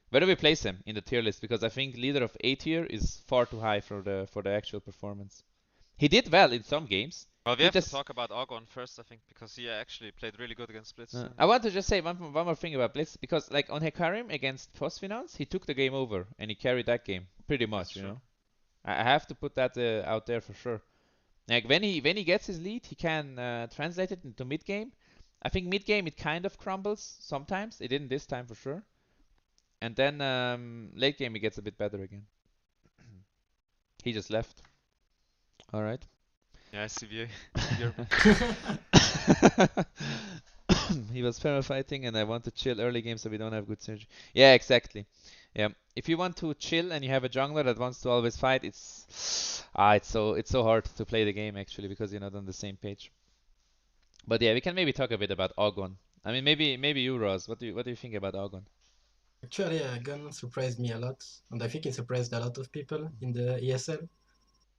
Where do we place him in the tier list? Because I think leader of A tier is far too high for the actual performance. He did well in some games. Well, we He have to just- talk about Argon first, I think, because he actually played really good against Blitz. I want to just say one more thing about Blitz, because like on Hekarim against Postfinance, he took the game over and he carried that game pretty much, you true. know. I have to put that out there for sure. Like when he gets his lead, he can translate it into mid game. I think mid game it kind of crumbles sometimes. It didn't this time for sure. And then late game he gets a bit better again. He just left. All right. Yeah, CVA. He was para fighting, and I want to chill early game so we don't have good synergy. Yeah, exactly. Yeah, if you want to chill and you have a jungler that wants to always fight, it's so hard to play the game actually because you're not on the same page. But yeah, we can maybe talk a bit about Ogon. I mean, maybe you, Ross. What do you think about Ogon? Actually, Gun surprised me a lot, and I think he surprised a lot of people in the ESL.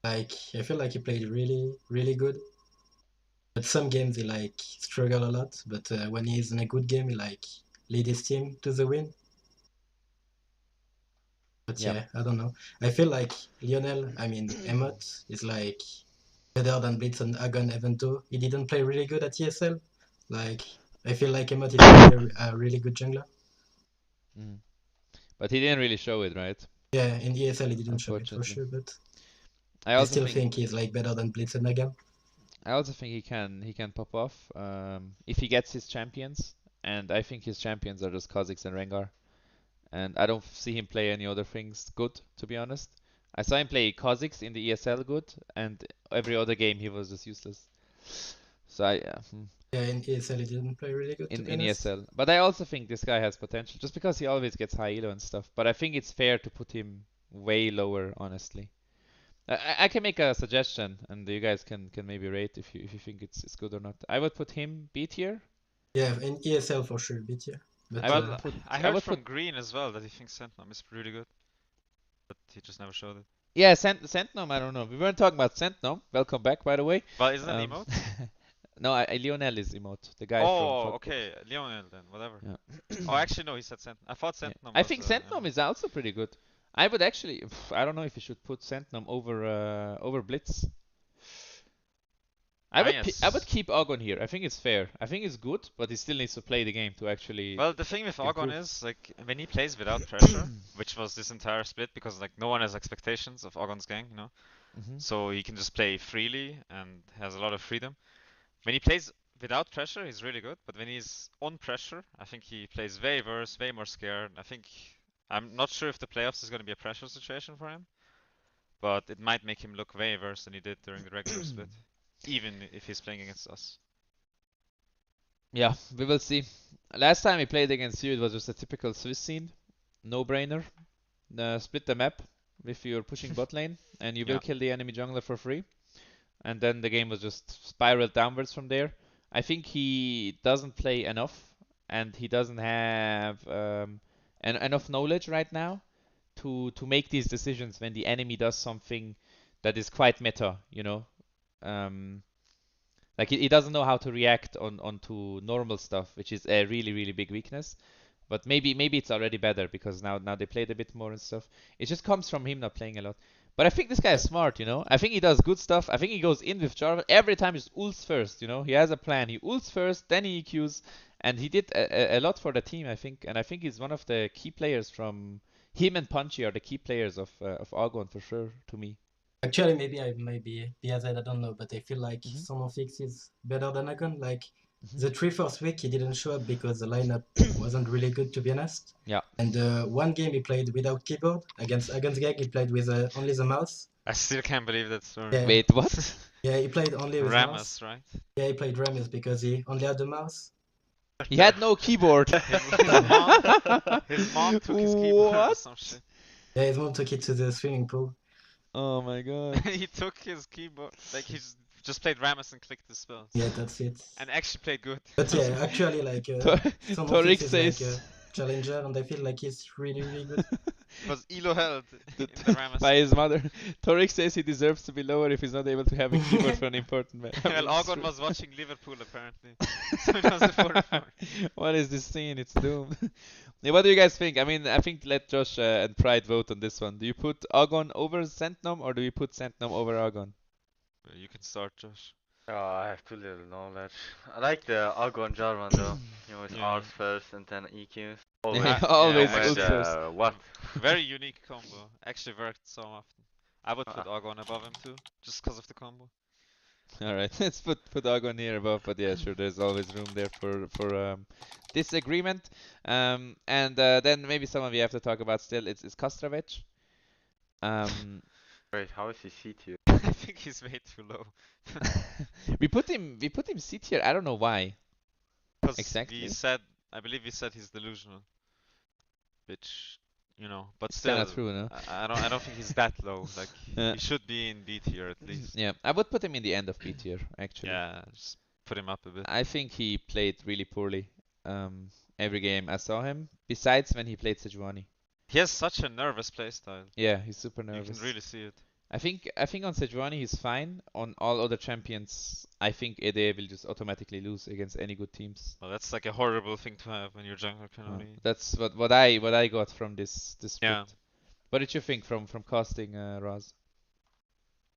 Like, I feel like he played really, really good. But some games he like struggle a lot. But when he's in a good game, he like lead his team to the win. But Yeah. yeah, I don't know. I feel like Emot is like better than Blitz and Agon, even though he didn't play really good at ESL. Like, I feel like Emot is really a really good jungler. Mm. But he didn't really show it, right? Yeah, in ESL he didn't show it for Unfortunately. sure, but I I also still think he's like better than Blitz and Agon. I also think he can pop off if he gets his champions, and I think his champions are just Kha'Zix and Rengar, and I don't see him play any other things good, to be honest. I saw him play Kha'Zix in the ESL good, and every other game he was just useless. So Yeah, in ESL he didn't play really good, to in be honest. ESL, but I also think this guy has potential, just because he always gets high elo and stuff. But I think it's fair to put him way lower, honestly. I can make a suggestion, and you guys can maybe rate if you think it's good or not. I would put him B tier. Yeah, in ESL for sure, but yeah. But I would Well, put I I heard would from put Green as well that he thinks Sentinel is really good, but he just never showed it. yeah, Sentinel. I don't know. We weren't talking about Sentinel. Welcome back, by the way. Well, isn't that Um, emote? no, Lionel is emote. The guy from Oh, Talkshow. okay, Lionel then, whatever. Yeah. Oh, actually no, he said Sentinel. I thought Yeah. Sentinel I was. think Sentinel is also pretty good. I would actually. I don't know if you should put Sentinel over Blitz. I would keep Ogon here. I think it's fair. I think it's good, but he still needs to play the game to actually. Well, the thing with Argon improve. is like when he plays without pressure, which was this entire split, because like no one has expectations of Argon's gang, you know. Mhm. So he can just play freely and has a lot of freedom. When he plays without pressure, he's really good, but when he's on pressure, I think he plays way worse, way more scared. I'm not sure if the playoffs is going to be a pressure situation for him, but it might make him look way worse than he did during the regular split, even if he's playing against us. Yeah, we will see. Last time he played against you, it was just a typical Swiss scene, no-brainer. Split the map if you're pushing bot lane, and you will Yeah. kill the enemy jungler for free. And then the game was just spiraled downwards from there. I think he doesn't play enough, and he doesn't have enough knowledge right now to make these decisions when the enemy does something that is quite meta, you know. Like he doesn't know how to react onto normal stuff, which is a really big weakness. But maybe it's already better because now they played a bit more and stuff. It just comes from him not playing a lot. But I think this guy is smart, you know. I think he does good stuff. I think he goes in with Jarvan every time. Just ults first, you know. He has a plan. He ults first, then he EQs, and he did a lot for the team, I think. And I think he's one of the key players from him and Punchy are the key players of Argon for sure to me. actually, maybe I might be biased, I don't know, but I feel like Mhm. Sonofix is better than Agon. Like, Mhm. the first week he didn't show up because the lineup wasn't really good, to be honest. Yeah. And one game he played without keyboard. Against Agon's gang, he played with only the mouse. I still can't believe that story. Yeah. Wait, what? Yeah, he played only with mouse. Rammus, right? Yeah, he played Ramus because he only had the mouse. He had no keyboard. His mom took his keyboard or What? some shit. Yeah, his mom took it to the swimming pool. Oh my god. He took his keyboard, like he just played Rammus and clicked the spells. Yeah, that's it. And actually played good. But yeah, actually, like, Sonofix Torik is says like a challenger, and I feel like he's really good. Was Elo held in the Rammus? by his mother. Torik says he deserves to be lower if he's not able to have a keyboard for an important match. Well, Argon was watching Liverpool apparently. So it was a 4-4. What is this scene? It's doom. Yeah, what do you guys think? I mean, I think let Josh and Pride vote on this one. Do you put Argon over Sentinel or do you put Sentinel over Argon? You can start, Josh. Oh, I have too little knowledge. I like the Algo and Jarvan though. You know, it's Yeah. R's first and then EQs. Yeah, Always. No always ult Actually, first. matter what. very unique combo. Actually worked so often. I would Uh, put Argon above him too, just because of the combo. All right, let's put Argon here above, but yeah, sure, there's always room there for disagreement. And then maybe some of you have to talk about still. It's Kastravec. Wait, how is he C tier? I think he's way too low. we put him C tier. I don't know why Because we exactly. said, I believe we said he's delusional, which, you know, but It's kind still, of true, no? I don't think he's that low. Like Uh, he should be in B tier at least. yeah, I would put him in the end of B tier actually. Yeah, just put him up a bit. I think he played really poorly. Every game I saw him, besides when he played Sejuani. He has such a nervous playstyle. Yeah, he's super You nervous. can really see it. I think on Sejuani he's fine. On all other champions, I think AD will just automatically lose against any good teams. Well, that's like a horrible thing to have when your jungler can only. That's what I got from this split. Yeah. What did you think from casting Raz?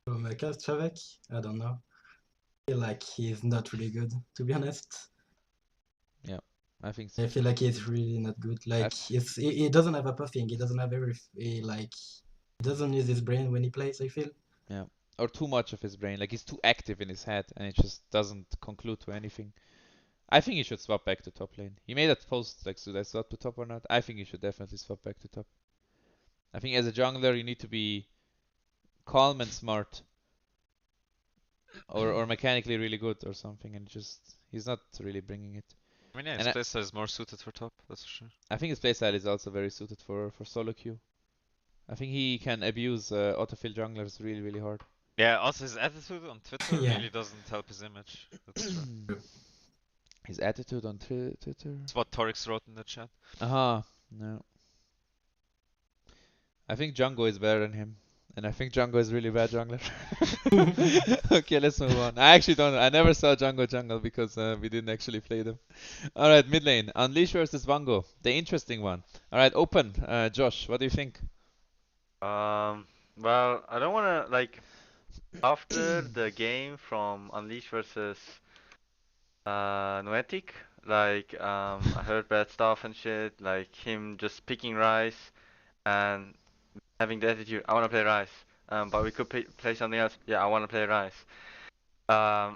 From Kastravec, I don't know. I feel like he's not really good, to be honest. I think so. I feel like he's really not good. Like he doesn't have a puffing. He doesn't have he doesn't use his brain when he plays. I feel. Or too much of his brain. Like he's too active in his head and it just doesn't conclude to anything. I think he should swap back to top lane. He made that post like, should I swap to top or not? I think he should definitely swap back to top. I think as a jungler you need to be calm and smart. Or mechanically really good or something, and just he's not really bringing it. I mean, yeah, And his I- playstyle is more suited for top, that's for sure. I think his playstyle is also very suited for solo queue. I think he can abuse autofill junglers really hard. Yeah, also his attitude on Twitter Yeah. really doesn't help his image. That's true. His attitude on Twitter. That's what Torix wrote in the chat. Aha, no. I think Django is better than him. And I think Django is really bad jungler. Okay, let's move on. I actually don't know. I never saw Django jungle because we didn't actually play them. Alright, mid lane. Unleash versus Vango. The interesting one. Alright, open. Josh, what do you think? Well, I don't wanna like after the game from Unleash versus Noetic, like I heard bad stuff and shit, like him just picking Rice and having the attitude, I wanna play Rice. But we could play something else. Yeah, I wanna play Rice. I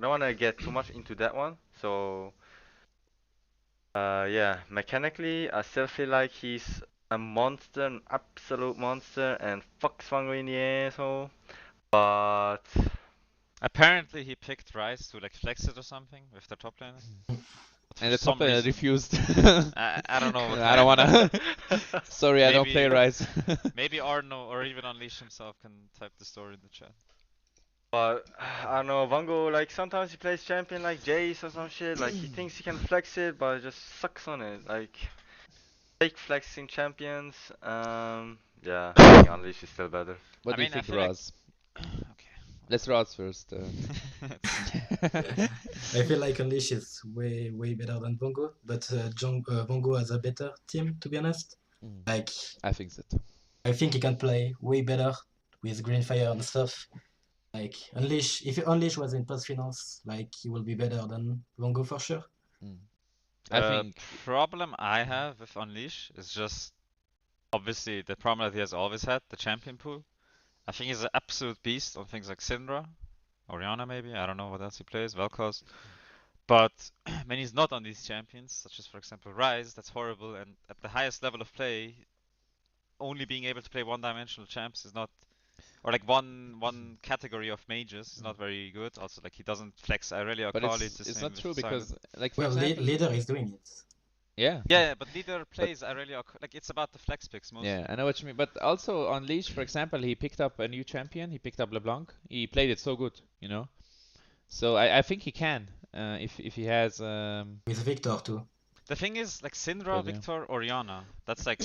don't wanna get too much into that one. So yeah, mechanically, I still feel like he's a monster, an absolute monster, and fucks Fango in the asshole. But Apparently he picked Rice to like flex it or something with the top laner. But And for the top some laner reason, refused. I don't know what I don't wanna. Sorry, I don't play Maybe- Rise. Maybe Arno or even Unleash himself can type the story in the chat. But I don't know, Vango, like sometimes he plays champion like Jace or some shit, like he thinks he can flex it, but it just sucks on it. Like fake flexing champions. Yeah, I think Unleash is still better. What I do you mean, I think, feel like- Raz? Okay. Let's Raz first. I feel like Unleash is way better than Bongo, but Bongo has a better team, to be honest. Mm. Like I think so too. I think he can play way better with Greenfire and stuff. Like Unleash, if Unleash was in post finals, like he will be better than Bongo for sure. I The think problem I have with Unleash is just obviously the problem that he has always had, the champion pool. I think he's an absolute beast on things like Syndra, Orianna maybe, I don't know what else he plays, Vel'Koz. But when he's not on these champions, such as for example Ryze, that's horrible, and at the highest level of play, only being able to play one-dimensional champs is not, or like one category of mages is not very good. Also, like he doesn't flex Irelia or but Kali it's the same not with true Silent. because like for Well, example, Leader is doing it. yeah. Yeah, but Leader plays Irelia, like it's about the flex picks mostly. Yeah, I know what you mean. But also on Leash, for example, he picked up a new champion. He picked up LeBlanc. He played it so good, you know. So I think he can if he has With Victor too. The thing is, like Syndra, Good, yeah. Victor, Orianna, that's like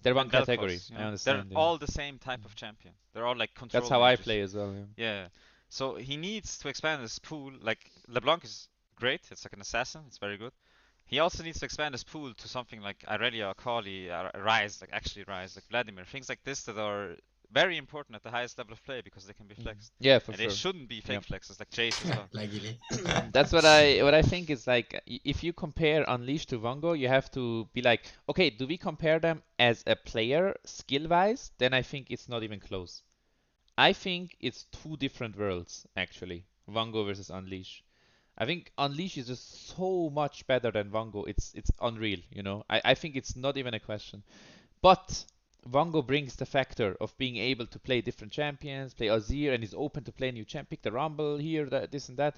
they're one and Vel'Koz, category. you I know? understand. They're yeah. all the same type of champion. They're all like control That's how I mages. play as well. Yeah. Yeah. So he needs to expand his pool. Like LeBlanc is great. It's like an assassin. It's very good. He also needs to expand his pool to something like Irelia, Akali, Ryze, like actually Ryze, like Vladimir. Things like this that are very important at the highest level of play because they can be flexed. Yeah, for And sure. they shouldn't be fake Yeah. flexes like Jace as well. Like Gilly. That's what I think is like if you compare Unleashed to Vongo, you have to be like, okay, do we compare them as a player skill wise? Then I think it's not even close. I think it's two different worlds actually. Vongo versus Unleash. I think Unleash is just so much better than Vongo. It's unreal, you know. I think it's not even a question. But Vongo brings the factor of being able to play different champions, play Azir, and is open to play new champ, pick the Rumble here, that, this and that.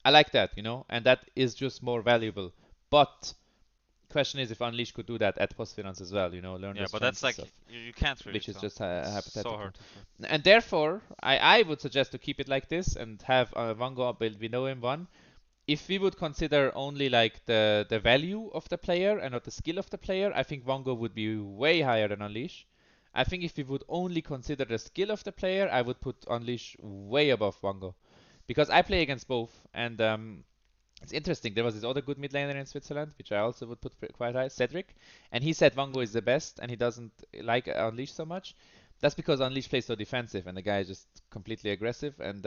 I like that, you know, and that is just more valuable. But question is if Unleash could do that at post finance as well, you know, learn Yeah, the but strengths that's and like stuff, you can't really which is tell. just It's so hypothetical. hard to flip. And therefore, I would suggest to keep it like this and have Vongo build we know him one. If we would consider only like the value of the player and not the skill of the player, I think Vongo would be way higher than Unleash. I think if we would only consider the skill of the player, I would put Unleash way above Vongo. Because I play against both, and it's interesting. There was this other good mid laner in Switzerland, which I also would put quite high, Cedric, and he said Vongo is the best, and he doesn't like Unleash so much. That's because Unleash plays so defensive, and the guy is just completely aggressive, and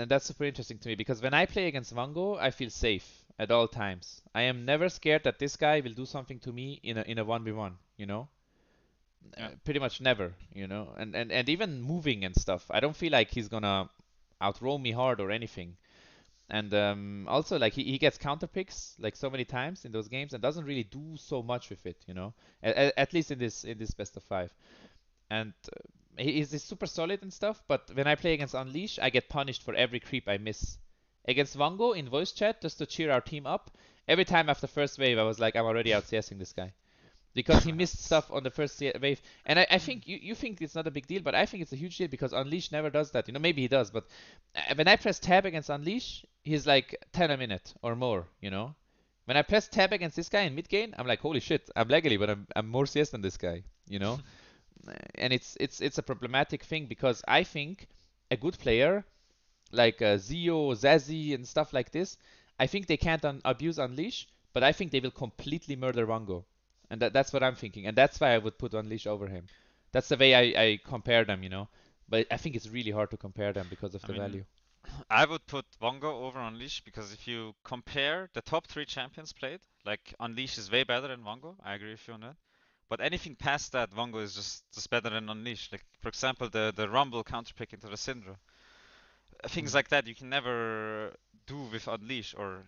that's super interesting to me because when I play against Vango, I feel safe at all times. I am never scared that this guy will do something to me in a 1v1, you know? Yeah. Pretty much never, you know? And even moving and stuff. I don't feel like he's gonna outroam me hard or anything. And also, like, he gets counter picks like so many times in those games and doesn't really do so much with it, you know? At least in this best of five. And he's super solid and stuff, but when I play against Unleash, I get punished for every creep I miss. Against Vango in voice chat, just to cheer our team up, every time after first wave, I was like, I'm already out CSing this guy. Because he missed stuff on the first wave. And I think you think it's not a big deal, but I think it's a huge deal because Unleash never does that. You know, maybe he does, but when I press tab against Unleash, he's like 10 a minute or more, you know? When I press tab against this guy in mid game, I'm like, holy shit, I'm legally, but I'm more CS than this guy, you know? And it's a problematic thing because I think a good player like Zio, Zazie, and stuff like this, I think they can't abuse Unleash, but I think they will completely murder Wango, and that's what I'm thinking, and that's why I would put Unleash over him. That's the way I compare them, you know. But I think it's really hard to compare them because of I the mean, value. I would put Vongo over Unleash because if you compare the top three champions played, like Unleash is way better than Vongo. I agree with you on that. But anything past that, Vongo is just better than Unleash. Like for example, the Rumble counterpick into the Syndra. Things like that you can never do with Unleash, or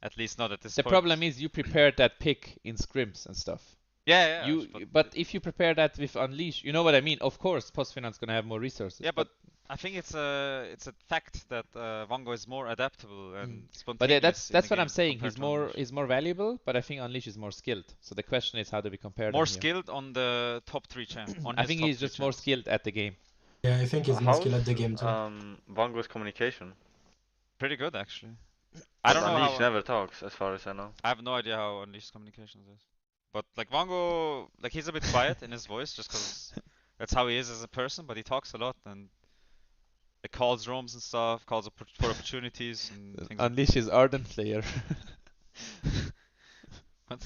at least not at this The point. problem is you prepared that pick in scrims and stuff. Yeah, yeah, But if you prepare that with Unleash, you know what I mean. Of course, Postfinance gonna have more resources. yeah, but I think it's a fact that Vongo is more adaptable and but spontaneous that's in the that's what I'm game saying. compared He's to more Unleash. he's more valuable, but I think Unleash is more skilled. So the question is, how do we compare More them here? skilled on the top three champ. On I his think top he's three just more champs. skilled at the game. Yeah, I think he's more How's skilled at the game too. Vongo's communication? Pretty good actually. I don't know Unleash how. never talks, as far as I know. I have no idea how Unleashed communications is. But like Vongo, like he's a bit quiet in his voice just because that's how he is as a person. But he talks a lot and like calls roams and stuff, calls for opportunities and things like Unleash is ardent player. that.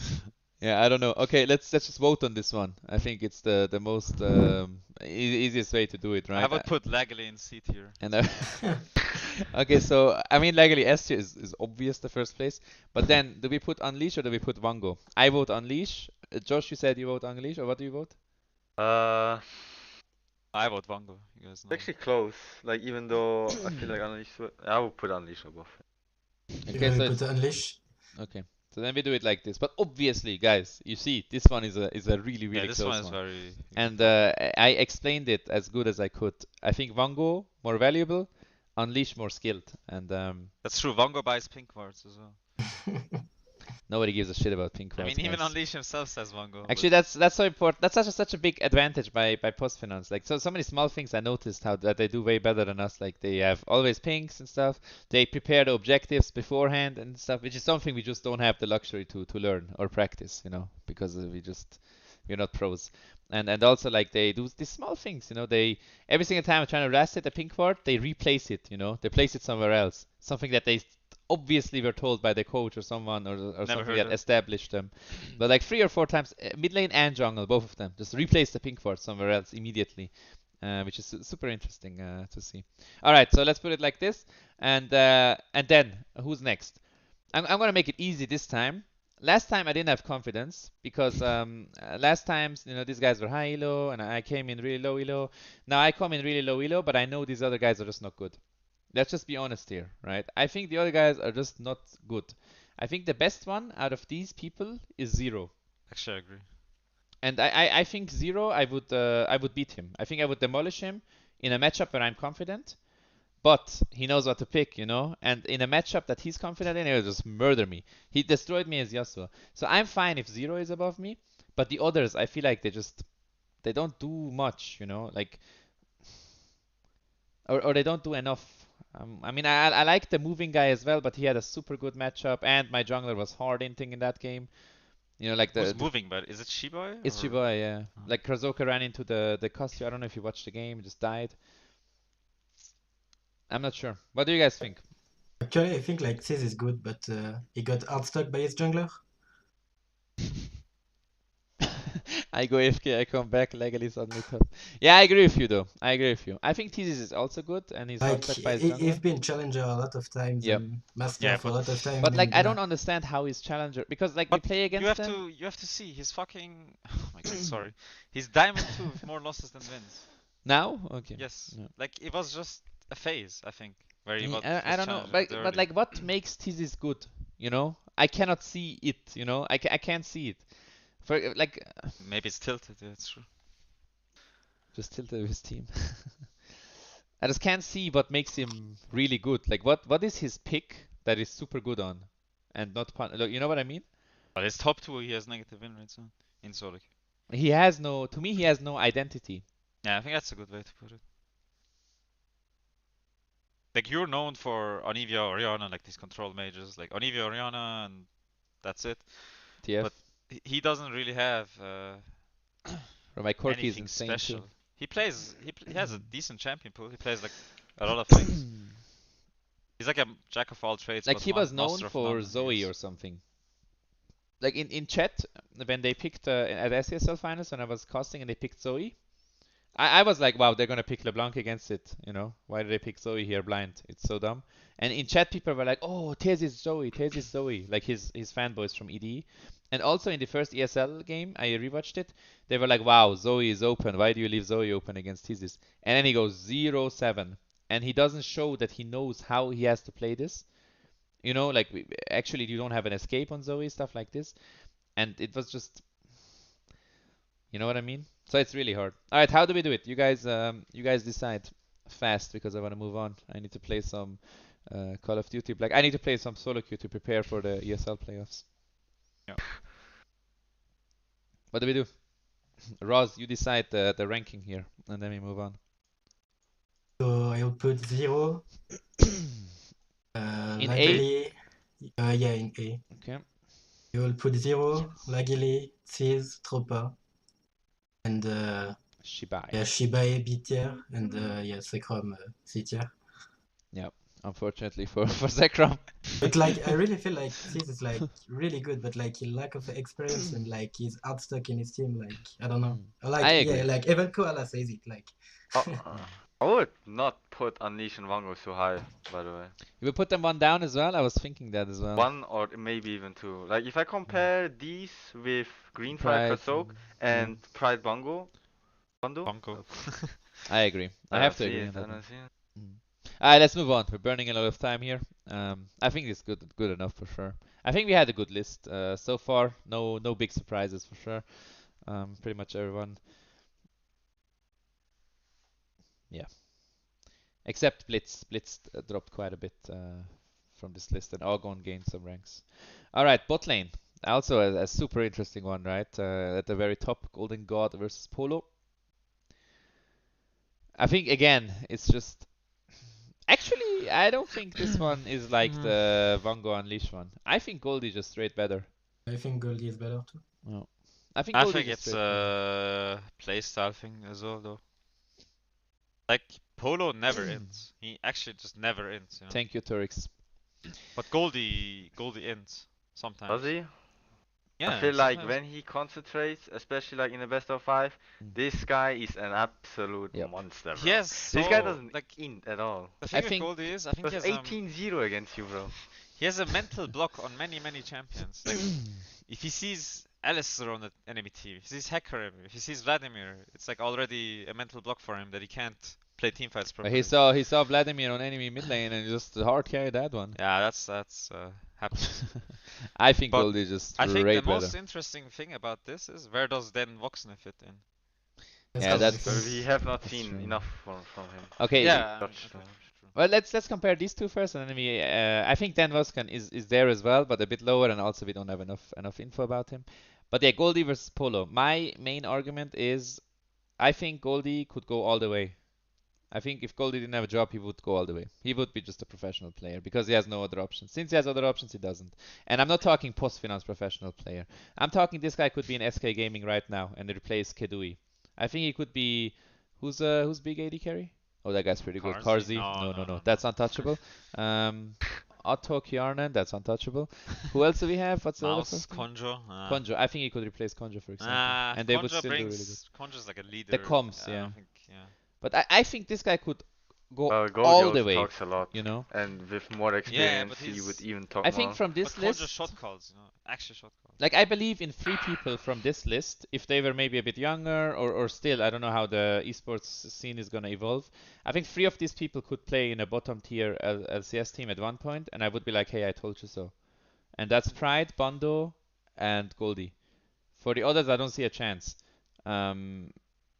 Yeah, I don't know. Okay, let's just vote on this one. I think it's the most easiest way to do it, right? I would put Legally in C tier. And okay, so I mean, legally S tier is obvious the first place, but then do we put Unleash or do we put Wango? I vote Unleash. Josh, you said you vote Unleash, or what do you vote? Uh, I vote Vongo. You guys know. Actually close. Like, even though I feel like Unleash, I would put Unleash above. Okay, so Put it's Unleash. okay. So then we do it like this. But obviously, guys, you see, this one is a really Yeah, really this close one is one. very. And I explained it as good as I could. I think Vango more valuable, Unleash more skilled, and That's true. Vongo buys pink wards as well. nobody gives a shit about pink I cards, mean, even guys. Unleash himself says Vongo. Actually, that's so important. That's such a big advantage by Postfinance. Like so many small things I noticed how that they do way better than us. Like they have always pinks and stuff. They prepare the objectives beforehand and stuff, which is something we just don't have the luxury to learn or practice, you know, because we're not pros. And also like they do these small things, you know. They every single time I'm trying to rest it a pink ward, they replace it, you know. They place it somewhere else. Something that they obviously were told by the coach or someone or Never something heard that of. established them. But like 3 or 4 times, mid lane and jungle, both of them, just replace the pink ward somewhere else immediately, which is super interesting to see. All right, so let's put it like this, and then who's next? I'm gonna make it easy this time. Last time I didn't have confidence because last times these guys were high elo and I came in really low elo. Now I come in really low elo, but I know these other guys are just not good. Let's just be honest here, right? I think the other guys are just not good. I think the best one out of these people is Zero. Actually, I agree. And I think Zero, I would beat him. I think I would demolish him in a matchup where I'm confident. But he knows what to pick, And in a matchup that he's confident in, he'll just murder me. He destroyed me as Yasuo. So I'm fine if Zero is above me. But the others, I feel like they don't do much, Like, or they don't do enough. I mean, I like the moving guy as well, but he had a super good matchup, and my jungler was hard inting in that game. Like Who's moving, but is it Shiboy? It's or- Shibuya, yeah. Oh. Like Krazoka ran into the Kastio. I don't know if you watched the game, just died. I'm not sure. What do you guys think? Actually, I think like Sis is good, but he got outstuck by his jungler. I go AFK, I come back, Legacy suddenly top. Yeah, I agree with you though. I agree with you. I think Thesis is also good and he's Like outstuck by his he's jungler. been challenger a lot of times Yep. and master Yeah, for a lot of time. But like and I don't understand how he's challenger because like we But play against you have them. to see his fucking. Oh my god, sorry. He's Diamond 2 with more losses than wins. Now? Okay. Yes. Yeah. Like it was just a phase, I think, where he Yeah, was I don't know, challenging but early. like what makes Thesis good? I cannot see it. I can't see it. For like Maybe it's tilted. Yeah, it's true. just tilted with his team. I just can't see what makes him really good. Like what is his pick that is super good on, and not look, you know what I mean? But his top 2, he has negative win rates on in solo. He has to me, he has no identity. Yeah, I think that's a good way to put it. Like you're known for Anivia Oriana, like these control mages, like Anivia Oriana, and that's it. TF. But he doesn't really have Or my Corki is anything insane special. too. He plays. He has a decent champion pool. He plays like a lot of things. He's like a jack of all trades. Like but he was known master of for none, Zoe yes. or something. Like in chat when they picked at SESL finals when I was casting and they picked Zoe, I was like, wow, they're gonna pick LeBlanc against it. Why did they pick Zoe here blind? It's so dumb. And in chat, people were like, oh, Tez is Zoe, Tez is Zoe, like his fanboys from EDE. And also in the first ESL game, I rewatched it. They were like, wow, Zoe is open. Why do you leave Zoe open against Thesis? And then he goes 0-7, and he doesn't show that he knows how he has to play this. Like actually, you don't have an escape on Zoe, stuff like this. And it was just, you know what I mean? So it's really hard. All right, how do we do it? You guys decide fast because I want to move on. I need to play some Call of Duty. Like I need to play some solo queue to prepare for the ESL playoffs. Yeah. What do we do? Roz, you decide the ranking here, and then we move on. So I'll put Zero. In A? Lagili, yeah, in A. Okay. You will put Zero, Yes. Lagili, Sis, Tropa, and Shibai. yeah, Shibae B tier, and yeah, Sekrom C tier. Yep. Unfortunately for Zekrom. But like, I really feel like Sis is like really good, but like he lack of experience and like he's outstuck in his team. Like I don't know. Like I agree. yeah, like even Koala says it. Like I would not put Unleash and Wango so high, by the way. You will put them one down as well? I was thinking that as well. One or maybe even two. Like if I compare these with Greenfire Pride. Kasok and Pride Bongo, Bonko. I agree. I have to agree on that one. Alright, let's move on. We're burning a lot of time here. I think it's good enough for sure. I think we had a good list so far. No big surprises for sure. Pretty much everyone. Yeah. Except Blitz. Blitz dropped quite a bit from this list, and Argon gained some ranks. Alright, bot lane. Also a super interesting one, right? At the very top, Golden God versus Polo. I think again, it's just. Actually, I don't think this one is like the Vango Unleash one. I think Goldie just straight better. I think Goldie is better too. No. I think I Goldie think just it's straight better. a playstyle thing as well, though. Like Polo never ends. He actually just never ends. Thank you, Turix. But Goldie ends sometimes. Does he? I Yeah, feel like sometimes. when he concentrates, especially like in the best of five, Mm. this guy is an absolute Yep. monster, He bro. has This guy so doesn't like int at all. the I thing with think Goldie is I It think was 18-0 against you, bro. he has a mental block on many champions. Like if he sees Alistair on the enemy team, if he sees Hecarim, if he sees Vladimir, it's like already a mental block for him that he can't play team fights properly. he saw Vladimir on enemy mid lane and just hard carried that one. Yeah, that's happens. I think But Goldie is just I think way the better. most interesting thing about this is where does then Voxne fit in? Yeah, That's But that's we have not that's seen true. enough from him. Okay. Yeah, Such, okay, true. Well, let's compare these two first, and then we. I think Dan Voskan is there as well, but a bit lower, and also we don't have enough info about him. But yeah, Goldie versus Polo. My main argument is, I think Goldie could go all the way. I think if Goldie didn't have a job, he would go all the way. He would be just a professional player because he has no other options. Since he has other options, he doesn't. And I'm not talking post-finance professional player. I'm talking this guy could be in SK Gaming right now and replace Kedui. I think he could be who's big AD carry? Oh, that guy's pretty good. Carzzy? Karzi? No, No, no. that's untouchable. Otto Kjarnan, that's untouchable. Who else do we have? What's the other Mouse, first name? Conjo. Konjo. I think he could replace Konjo, for example. And they would Conjo still do really good. Conjo's like a leader. The comms, I yeah. don't think, yeah. But I think this guy could go Goldie all the also way, talks a lot, you know? and with more Yeah, experience, but he would he's even talk I more. think from but this Conjo's list, shot calls, actually shot calls. like I believe in 3 people from this list, if they were maybe a bit younger or still, I don't know how the esports scene is gonna evolve. I think 3 of these people could play in a bottom tier LCS team at one point, and I would be like, hey, I told you so. And that's Pride, Bondo, and Goldie. For the others, I don't see a chance.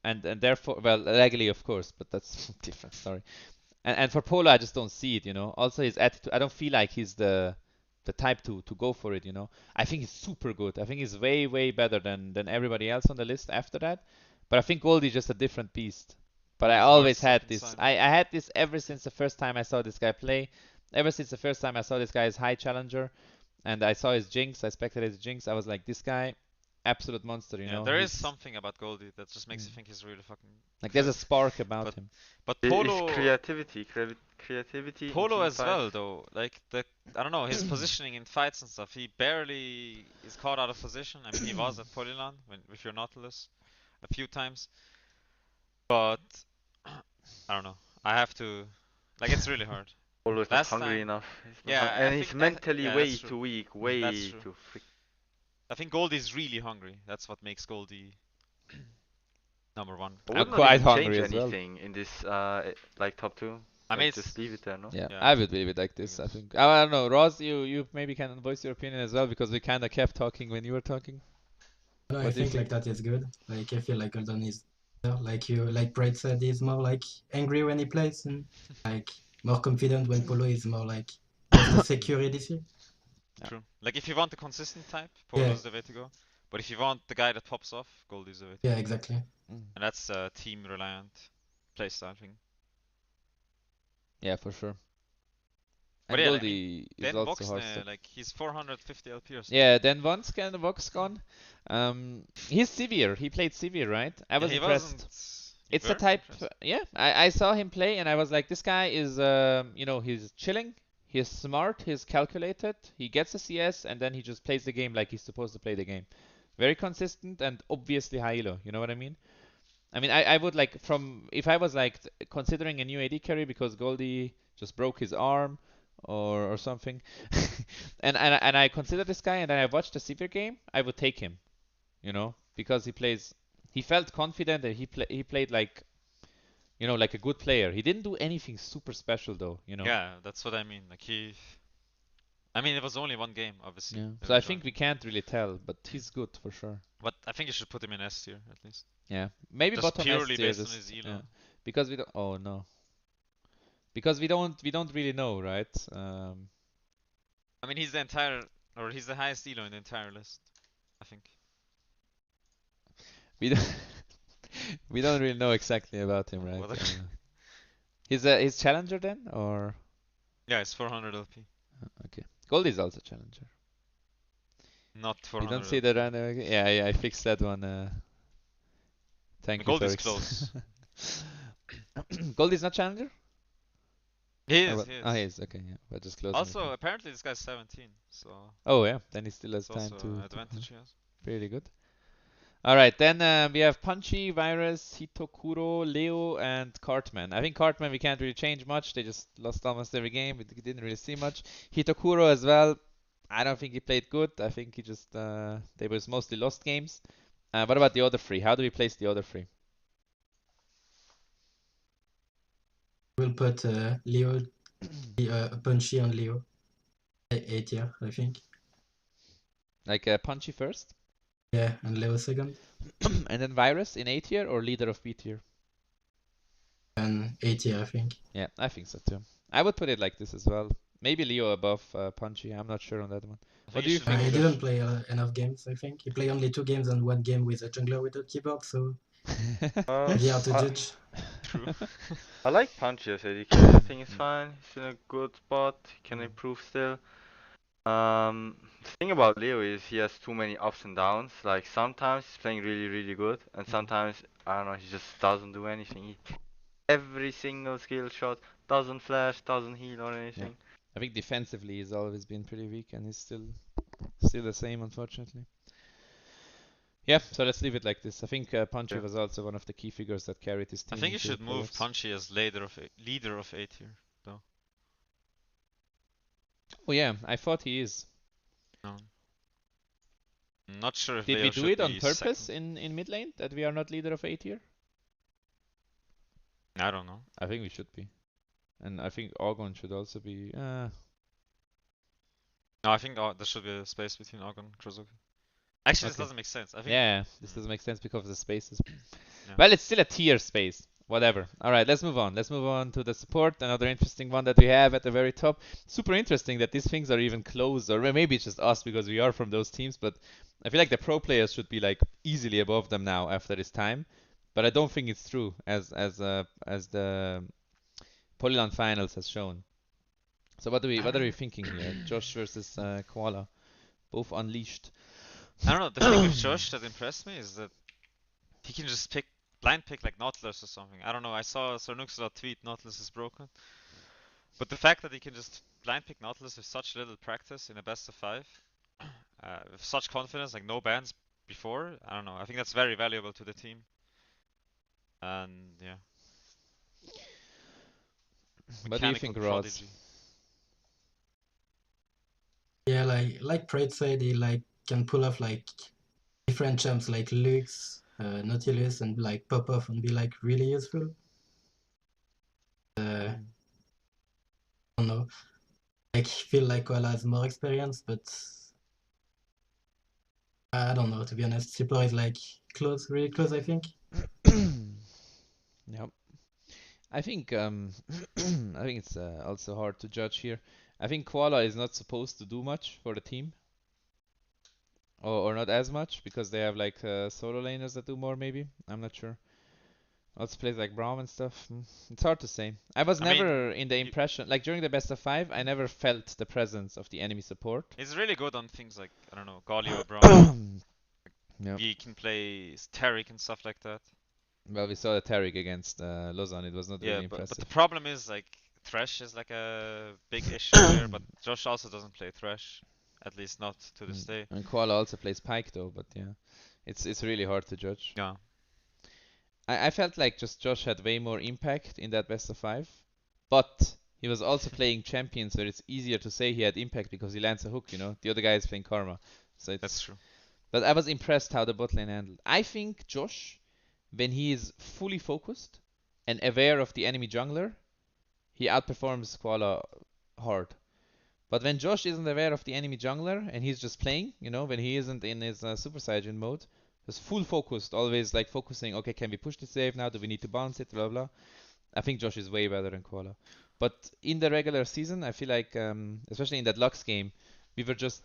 And therefore, well, legally of course, but that's different story. And for Polo, I just don't see it, you know. Also, his attitude, I don't feel like he's the type to go for it, you know. I think he's super good. I think he's way better than everybody else on the list after that. But I think Goldie's just a different beast. But I He's hard always stuff had this. inside. I had this ever since the first time I saw this guy play. Ever since the first time I saw this guy as high challenger, and I saw his Jinx, I spectated his Jinx. I was like, this guy, absolute monster, you Yeah, know. there is He's something about Goldie that just makes you Mm. think he's really fucking like there's a good. spark about But him. But It's Polo creativity in Polo team as fight. well though. Like I don't know, his positioning in fights and stuff, he barely is caught out of position. I mean he was at Polyland with your Nautilus a few times. But I don't know. I have to like it's really hard. Always not Last hungry time- enough. He's not Yeah, hung- I and he's think mentally yeah, way that's true. too weak, That's way true. too freak. I think Goldie's really hungry. That's what makes Goldie number one. I I'm would not quite even change hungry as well. anything in this like top two. I mean Like, just it's leave it there, no? Yeah, Yeah. I would leave it like this. I guess. think. I don't know, Ross. You maybe can voice your opinion as well because we kind of kept talking when you were talking. No, What I do you think like that is good. Like I feel like Golden is like Brad said, he's more like angry when he plays and like more confident when Polo is more like just a secure ADC. Yeah. True. Like if you want the consistent type, Yeah. Polo's the way to go. But if you want the guy that pops off, Goldie's the way to go. Yeah, exactly. Mm. And that's a team reliant playstyle thing. Yeah, for sure. But And yeah, I Goldie is Then also hard Voxne, stuff. like he's 450 LP or something. Yeah, then once can the Vox gone. He's severe. He played severe, right? I was he impressed. wasn't. It's a type. Yeah, I saw him play and I was like, this guy is, he's chilling. He's smart. He's calculated. He gets a CS and then he just plays the game like he's supposed to play the game. Very consistent and obviously high elo. You know what I mean? I mean, I would like if I was like considering a new AD carry because Goldie just broke his arm or something, and I consider this guy and then I watched the severe game, I would take him, you know, because he felt confident and he played like, you know, like a good player. He didn't do anything super special though, you know. Yeah, that's what I mean. Like I mean, it was only one game, obviously. Yeah. the So I result. think we can't really tell, but he's good for sure. But I think you should put him in S tier at least. Yeah, maybe Just bottom purely S tier, based on just- his elo. yeah. Because we don't. Oh no. Because we don't really know, right? I mean, he's the highest elo in the entire list. I think. We don't we don't really know exactly about him, right? Well, that- He's challenger then, or Yeah, it's 400 LP. okay. Goldie's also challenger. Not We 400. don't see the run. Yeah, I fixed that one. Thank you. Goldie's for close. Goldie's not challenger. He Or is, what? he Ah, he is. is. Okay, yeah. But just closing Also, it. apparently this guy's 17, so Oh, yeah. Then he still has it's time also to an play. advantage he has. Pretty good. All right, then we have Punchy, Virus, Hitokuro, Leo, and Cartman. I think Cartman we can't really change much. They just lost almost every game. We didn't really see much. Hitokuro as well. I don't think he played good. I think he just they was mostly lost games. What about the other three? How do we place the other three? We'll put Leo, Punchy on Leo. 8 tier, I think. Like Punchy first, Yeah, and Leo second. and then Virus in A tier or leader of B tier? And 8 tier, I think. Yeah, I think so too. I would put it like this as well. Maybe Leo above Punchy. I'm not sure on that one. I What think do he you should think, He move. Josh? didn't play enough games, I think. He played only 2 games and 1 game with a jungler without keyboard, so pretty hard to I, judge. True. I like Punchy as ADK. I think it's fine. He's in a good spot. He can improve still. The thing about Leo is he has too many ups and downs. Like sometimes he's playing really, really good, and sometimes I don't know, he just doesn't do anything. Every single skill shot doesn't flash, doesn't heal or Yeah. anything. I think defensively he's always been pretty weak and he's still the same, unfortunately. Yeah, so let's leave it like this. I think Punchy Yeah. was also one of the key figures that carried his I team think you into should move playoffs. Punchy as leader of A tier, though. Oh yeah, I thought he is. No. I'm not sure if Did Leo we do should it on be purpose second. in mid lane that we are not leader of A tier? I don't know. I think we should be. And I think Argon should also be. No, I think there should be a space between Argon and Krozuki. Actually, this Okay. doesn't make sense. I think. Yeah, this doesn't make sense because of the spaces. Yeah. Well, it's still a tier space. Whatever. Alright, let's move on. Let's move on to the support. Another interesting one that we have at the very top. Super interesting that these things are even close, or maybe it's just us because we are from those teams, but I feel like the pro players should be like easily above them now after this time. But I don't think it's true as the Polygon finals has shown. So what are we thinking here? Josh versus Koala. Both unleashed. I don't know. The thing with Josh that impressed me is that he can just blind pick like Nautilus or something. I don't know. I saw Sir Nuxalot tweet Nautilus is broken. But the fact that he can just blind pick Nautilus with such little practice in a best of 5, with such confidence, like no bans before, I don't know. I think that's very valuable to the team. And yeah. What do you Mechanical think, Roz? prodigy. Yeah, like Pride said, he like can pull off like different champs like Lux, Nautilus, and like pop off and be like really useful. I don't know. Like feel like Koala has more experience, but I don't know. To be honest, Super is like close, really close. I think. Yep. I think I think it's also hard to judge here. I think Koala is not supposed to do much for the team, or not as much because they have like solo laners that do more. Maybe I'm not sure. Also plays like Braum and stuff. It's hard to say. I was I mean, never in the impression like during the best of 5. I never felt the presence of the enemy support. he's really good on things like, I don't know, Galio, Braum. Yep. He can play Taric and stuff like that. Well, we saw the Taric against Lozan. It was not Yeah, really but the impressive. problem is like Thresh is like a big issue there, but Josh also doesn't play Thresh, at least not to this day. And Koala also plays Pike though, but yeah, it's really hard to judge. Yeah. I felt like just Josh had way more impact in that best of 5, but he was also playing champions where it's easier to say he had impact because he lands a hook, you know. The other guy is playing Karma, so it's. That's true. But I was impressed how the bot lane handled. I think Josh, when he is fully focused and aware of the enemy jungler, he outperforms Koala hard. But when Josh isn't aware of the enemy jungler and he's just playing, you know, when he isn't in his Super Saiyan mode, just full focused, always like focusing, okay, can we push this wave now? Do we need to bounce it? Blah, blah. I think Josh is way better than Koala. But in the regular season, I feel like, especially in that Lux game, we were just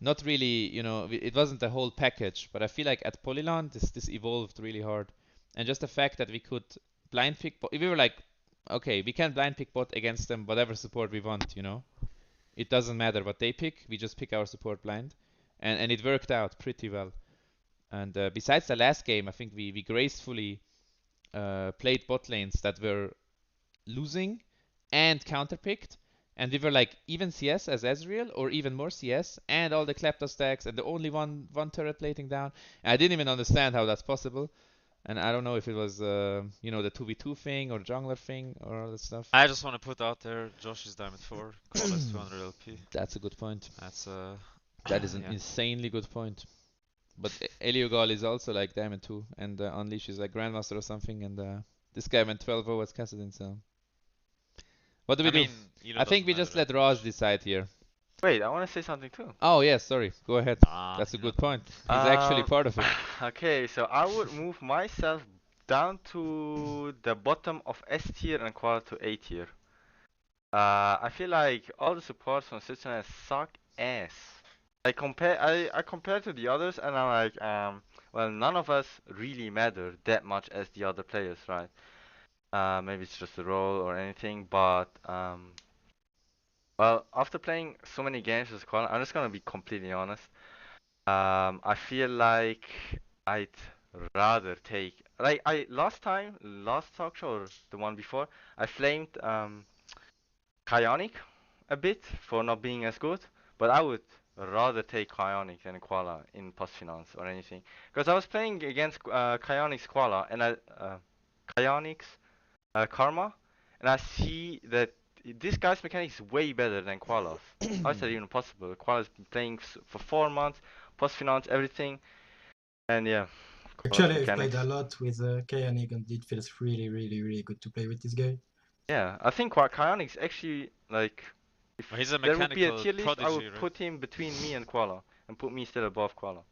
not really, you know, it wasn't the whole package. But I feel like at Polyland, this evolved really hard. And just the fact that we could blind pick, we were like, okay, we can blind pick bot against them, whatever support we want, you know. It doesn't matter what they pick, we just pick our support blind. And it worked out pretty well. And besides the last game, I think we gracefully played bot lanes that were losing and counterpicked. And we were like even CS as Ezreal or even more CS and all the Klepto stacks and the only one turret plating down. And I didn't even understand how that's possible. And I don't know if it was you know, the 2v2 thing or jungler thing or all that stuff. I just want to put out there, Josh is Diamond 4, Koala is 200 LP. That's a good point. That's That is an yeah. insanely good point. But Eliogal is also like Diamond 2 and Unleash is like Grandmaster or something and this guy went 12-0 as Kassadin, so... What do we I do? mean, you know, I think doesn't we matter just that let Roz much. decide here. Wait, I want to say something too. Oh, yes, sorry. Go ahead. Ah, That's a you good know. point. He's actually part of it. Okay, so I would move myself down to the bottom of S tier and Qual to A tier. I feel like all the supports from Switzerland suck ass. I compare to the others and I'm like, well, none of us really matter that much as the other players, right? Maybe it's just a role or anything, but well, after playing so many games as Qual, I'm just gonna be completely honest. I feel like I'd rather take like I last time, last talk show or the one before, I flamed Kionic a bit for not being as good, but I would rather take Kionic than Koala in post finance or anything. Because I was playing against Kionic's Koala and Kionic's Karma, and I see that this guy's mechanics is way better than Koala's. How is that even possible? Koala's been playing for 4 months, post finance, everything, and yeah, Koala's Actually, I've played mechanics. a lot with Kayanig and it feels really, really, really good to play with this guy. Yeah, I think Kionic's actually like. If Well, he's a there would be a mechanical tier list, I prodigy, would right? put him between me and Koala and put me still above Koala.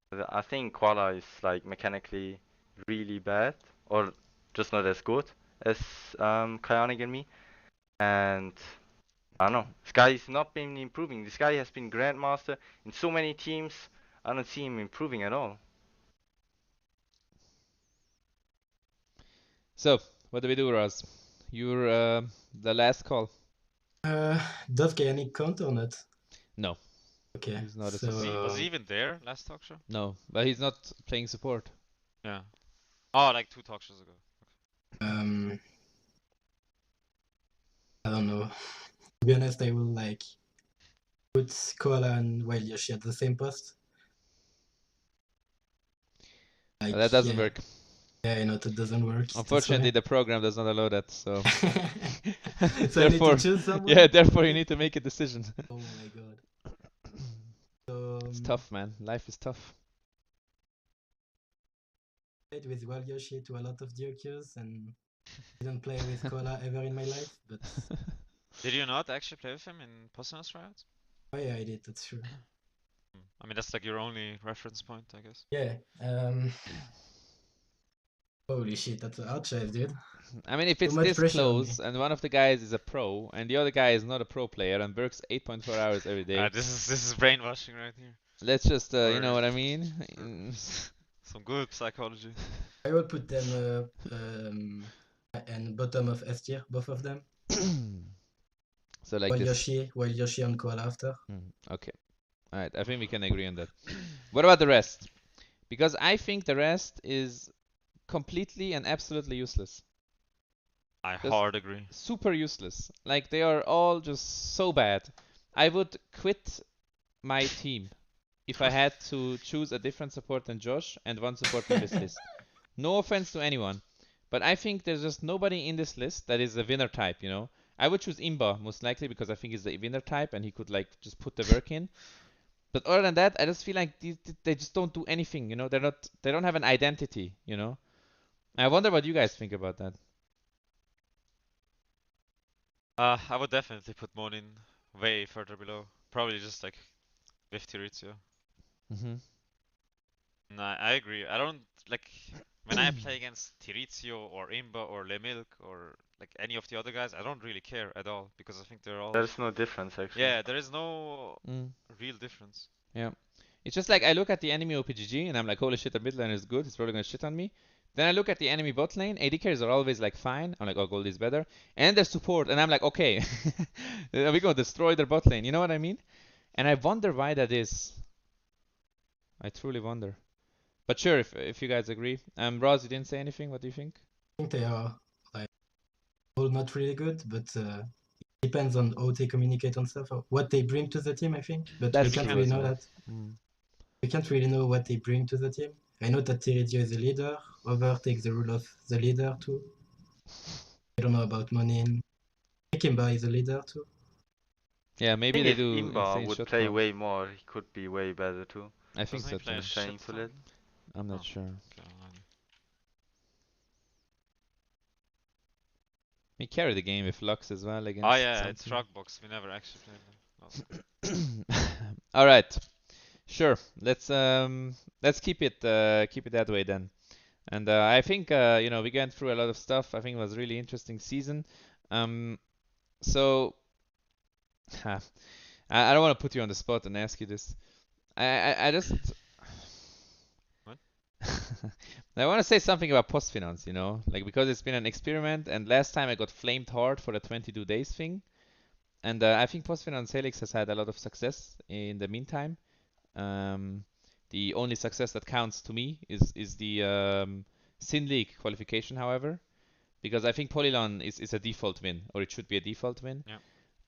But I think Koala is like mechanically really bad or just not as good as Kionic and me. And I don't know. This guy has not been improving. This guy has been Grandmaster in so many teams. I don't see him improving at all. So, what do we do, Roz? You're the last call. Does Kayanig count or not? No, Okay, he's not a so support. Was he even there last talk show? No, but he's not playing support. Yeah. Oh, like 2 talk shows ago. I don't know. To be honest, I will like put Koala and Wild Yoshi at the same post. Like, That doesn't yeah, work. yeah, I know that doesn't work. Unfortunately, the program does not allow that, so... So I need therefore, to choose someone? yeah, therefore you need to make a decision. Oh my god. So, It's tough, man. Life is tough. played with Wild Yoshi to a lot of DOQs and didn't play with Koala ever in my life, but Did you not actually play with him in Poisonous Riot? oh yeah, I did, that's true. I mean, that's like your only reference point, I guess. Yeah, holy shit, that's a hard choice, dude. I mean, if it's much this pressure on close and one of the guys is a pro and the other guy is not a pro player and works 8.4 hours every day, This is brainwashing right here. let's just, you Or- know what I mean? Some good psychology. I will put them and bottom of S tier, both of them. So like Wild this. Yoshi and Koala after. Okay. Alright, I think we can agree on that. What about the rest? Because I think the rest is completely and absolutely useless. I Just hard agree. Super useless. Like they are all just so bad. I would quit my team if I had to choose a different support than Josh and one support in this list. No offense to anyone, but I think there's just nobody in this list that is a winner type, you know? I would choose Imba most likely because I think he's the winner type and he could like just put the work in. But other than that, I just feel like they just don't do anything, you know? They don't have an identity, you know? I wonder what you guys think about that. I would definitely put Monin way further below. Probably just like with Tirizio. Mm-hmm. No, I agree. I don't like when I play against Tirizio or Imba or Lemilk or like any of the other guys. I don't really care at all because I think they're all. There's no difference actually. Yeah, there is no real difference. Yeah. It's just like I look at the enemy OPGG and I'm like, holy shit, the mid lane is good. He's probably gonna shit on me. Then I look at the enemy bot lane. AD carries are always like fine. I'm like, oh, gold is better. And their support, and I'm like, okay, we're gonna destroy their bot lane. You know what I mean? And I wonder why that is. I truly wonder. But sure, if you guys agree. Roz, you didn't say anything. What do you think? I think they are like all not really good, but depends on how they communicate and stuff, or what they bring to the team, I think. But we That's can't true really as know well. that. Mm. We can't really know what they bring to the team. I know that Teridio is the leader. Over takes the role of the leader too. I don't know about Monin. Kimba is a leader too. Yeah, I maybe think they if do Imba insane would shot play calls. way more, he could be way better too. I think Doesn't he so play too. a Just shit saying to ton? that. I'm not Oh, sure. okay, We carry the game with Lux as well oh against yeah, some it's team. Frogbox. We never actually played them last game. All right, sure. Let's keep it that way then. And I think we went through a lot of stuff. I think it was a really interesting season. So I don't want to put you on the spot and ask you this. I just What? I want to say something about post-finance, like because it's been an experiment, and last time I got flamed hard for the 22 days thing, and I think post-finance Helix has had a lot of success in the meantime. Um, the only success that counts to me is the Sin League qualification, however, because I think Polylon is a default win, or it should be a default win. Yeah.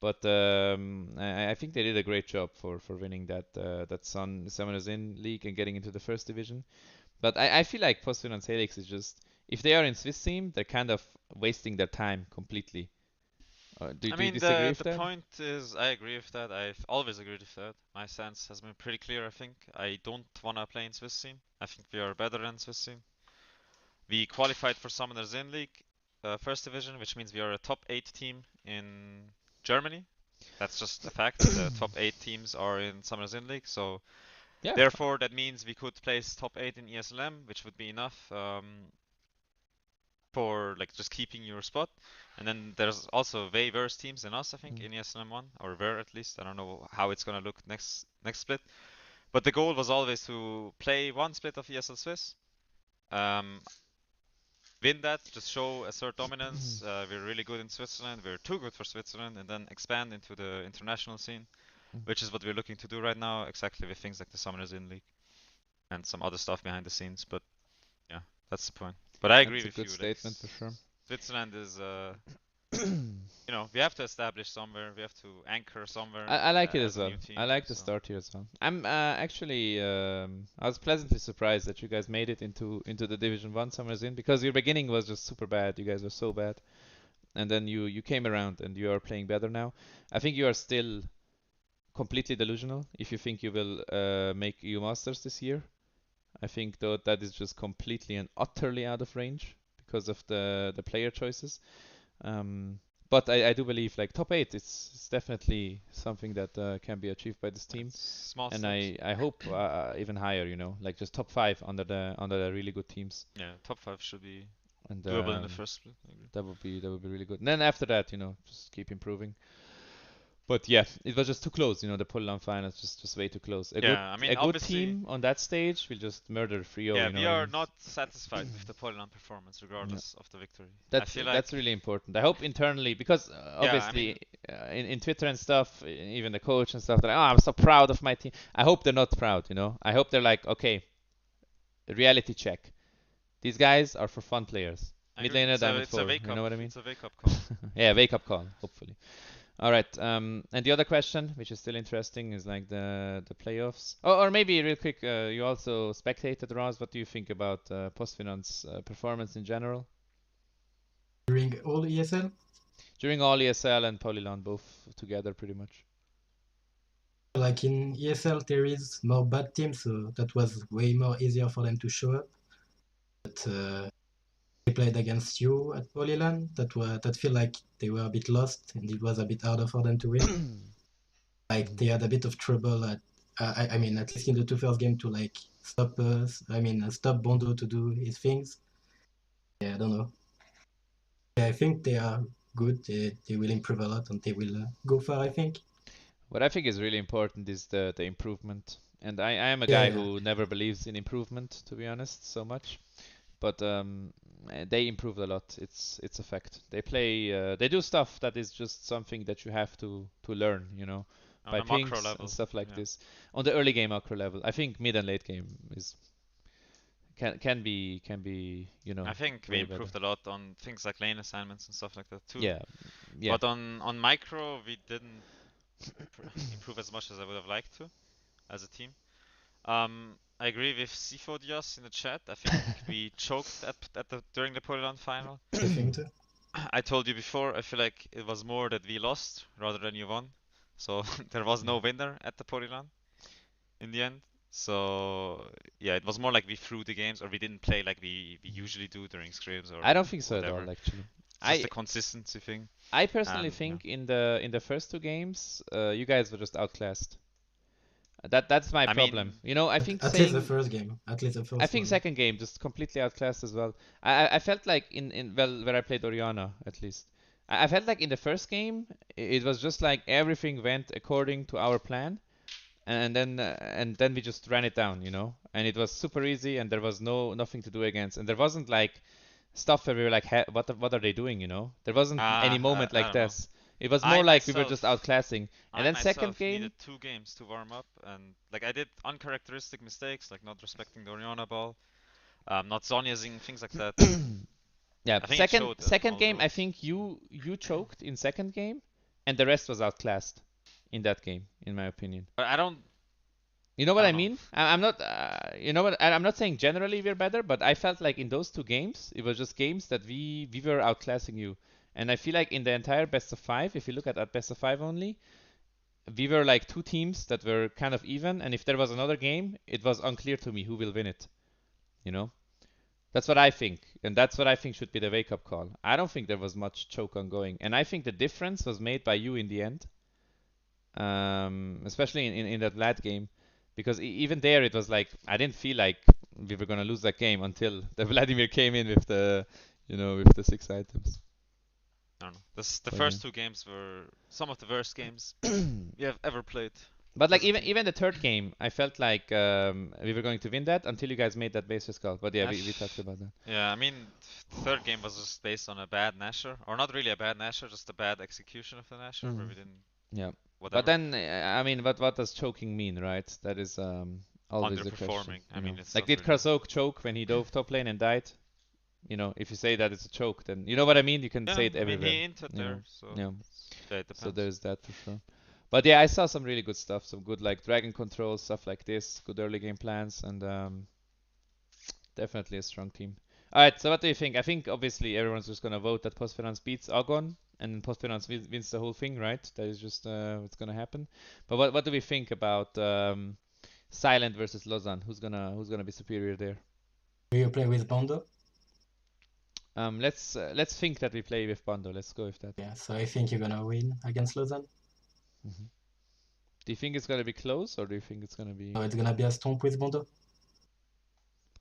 But I think they did a great job for winning that Summoners In League and getting into the first division. But I feel like Postfinance Helix is just, if they are in Swiss team, they're kind of wasting their time completely. Do, I do you mean, disagree with the that? point is, I agree with that. I've always agreed with that. My stance has been pretty clear, I think. I don't wanna play in Swiss scene. I think we are better than Swiss scene. We qualified for Summoners In League, first division, which means we are a top 8 team in Germany. That's just a fact. The top 8 teams are in Summoners In League, so Yeah. therefore that means we could place top 8 in ESLM, which would be enough for like just keeping your spot. And then there's also way worse teams than us, I think, in ESLM 1, or were at least. I don't know how it's gonna look next split. But the goal was always to play one split of ESL Swiss, win that, just show assert dominance. We're really good in Switzerland. We're too good for Switzerland, and then expand into the international scene, which is what we're looking to do right now, exactly with things like the Summoners In League and some other stuff behind the scenes. But yeah, that's the point. But I agree That's a with good you. Like statement for sure. Switzerland is, we have to establish somewhere. We have to anchor somewhere I like it as as a well. new team. I like the So start here as well. I'm actually I was pleasantly surprised that you guys made it into the Division 1 Summers In, because your beginning was just super bad. You guys were so bad. And then you came around and you are playing better now. I think you are still completely delusional if you think you will make EU Masters this year. I think though that is just completely and utterly out of range because of the player choices. Um, but I do believe like top 8 it's definitely something that can be achieved by this team, it's small and steps. I hope even higher, like just top 5 under the really good teams, Yeah, top 5 should be and doable in the first split. I agree. that would be really good. And then after that, just keep improving. But yeah, it was just too close, the Poland finals just way too close. A good Yeah, I a mean, good obviously, team on that stage will just murder 3-0, yeah, you know we what I are mean? not satisfied with the Poland performance, Yeah. regardless of the victory. I That's feel that's like, really important. I hope internally, because yeah, I mean, obviously in Twitter and stuff, even the coach and stuff, they're like, oh, I'm so proud of my team. I hope they're not proud. I hope they're like, okay, reality check. These guys are for fun players. I Mid agree. laner, Diamond It's a 4, wake you up, know what I mean? it's a wake up call. Yeah, wake up call, hopefully. All right. And the other question, which is still interesting, is like the playoffs. Oh, or maybe real quick, you also spectated Ross. What do you think about Postfinance performance in general During all ESL, during all ESL and Polyland both together, pretty much? like in ESL, there is more bad teams, so that was way more easier for them to show up. But they played against you at Polyland. That feel like they were a bit lost, and it was a bit harder for them to win. Like they had a bit of trouble at, I mean, at least in the two first game to like stop us. I mean, stop Bondo to do his things. Yeah, I don't know. Yeah, I think they are good. They will improve a lot, and they will go far, I think. What I think is really important is the improvement. And I am a Yeah, guy yeah. who never believes in improvement, to be honest, so much. But they improved a lot. It's a fact. They do stuff that is just something that you have to learn, On by a macro pings and level, stuff like yeah. this. On the early game macro level, I think mid and late game can be you know I think we way better. improved a lot on things like lane assignments and stuff like that too. Yeah, yeah. But on micro, we didn't improve as much as I would have liked to as a team. I agree with Sifo Diaz in the chat. I think we choked at the during the Polyland final. I think too. I told you before, I feel like it was more that we lost rather than you won. So there was no winner at the Polyland in the end. So yeah, it was more like we threw the games or we didn't play like we usually do during scrims or I don't think so whatever. at all, actually. It's just a consistency thing. I personally And, think in the first two games, you guys were just outclassed. That's my I problem. mean, You know, I think At least the first game. At least the first I think one. second game just completely outclassed as well. I felt like in well where I played Oriana at least. I felt like in the first game it was just like everything went according to our plan, and then we just ran it down, you know, and it was super easy and there was nothing to do against, and there wasn't like stuff where we were like, what are they doing, you know? There wasn't any moment I like don't know. this. It was I more like we were myself- just outclassing. And I then second myself game, needed 2 games to warm up, and like I did uncharacteristic mistakes, like not respecting the Oriana ball, not Zonyazing, things like that. yeah, I think it showed second all game, I those. think you choked in second game, and the rest was outclassed in that game, in my opinion. But I don't. You know what I I don't know. mean? I'm not, you know what? I'm not saying generally we're better, but I felt like in those two games, it was just games that we were outclassing you. And I feel like in the entire best of five, if you look at best of five only, we were like two teams that were kind of even. And if there was another game, it was unclear to me who will win it. You know? That's what I think. And that's what I think should be the wake up call. I don't think there was much choke ongoing. And I think the difference was made by you in the end. Especially in that last game. Because even there, it was like I didn't feel like we were gonna lose that game until the Vladimir came in with the, you know, with the 6 items. I don't know. The But first 2 games were some of the worst games we have ever played. But like as a team. even the third game, I felt like we were going to win that until you guys made that base skull. But yeah, we talked about that. Yeah, I mean, the third game was just based on a bad Nasher, or not really a bad Nasher, just a bad execution of the Nasher, where we didn't. Yeah. Whatever. But then I mean, what does choking mean, right? That is always the question. Underperforming. I you mean, know. it's Like not did really- Krasok choke when he dove top lane and died? You know, if you say that it's a choke, then you know what I mean. You can Yeah, say it I mean, everywhere. he entered you know. there, so Yeah. yeah, it depends. So there's that for sure. But yeah, I saw some really good stuff. Some good like dragon control stuff like this. Good early game plans, and definitely a strong team. All right. So what do you think? I think obviously everyone's just gonna vote that Postfinance beats Argon, and then Postfinance wins the whole thing, right? That is just what's gonna happen. But what do we think about Silent versus Lausanne? Who's gonna be superior there? Do you play with Bondo? Let's think that we play with Bando. Let's go with that. Yeah, so I think you're gonna win against Lausanne. Do you think it's gonna be close, or do you think it's gonna be? So it's gonna be a stomp with Bondo.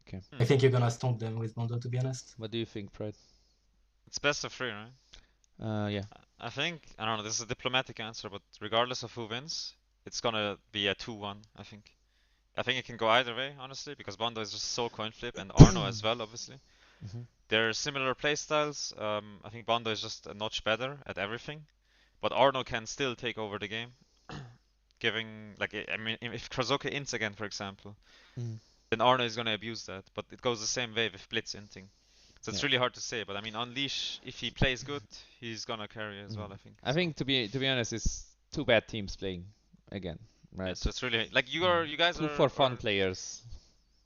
Okay. I think you're gonna stomp them with Bondo, to be honest. What do you think, Pride? It's best of 3, right? Yeah. I think, I don't know, this is a diplomatic answer, but regardless of who wins, it's gonna be a 2-1, I think. I think it can go either way, honestly, because Bondo is just so coin flip, and Arno as well, obviously. They're similar playstyles. I think Bondo is just a notch better at everything, but Arno can still take over the game. Giving, like, I mean, if Krasoke ints again, for example, then Arno is gonna abuse that, but it goes the same way with Blitz inting. So it's really hard to say, but I mean, Unleash, if he plays good, he's gonna carry as well, I think. I think to be honest, it's two bad teams playing again, right? Yeah, so it's really like you guys two are for fun are- players.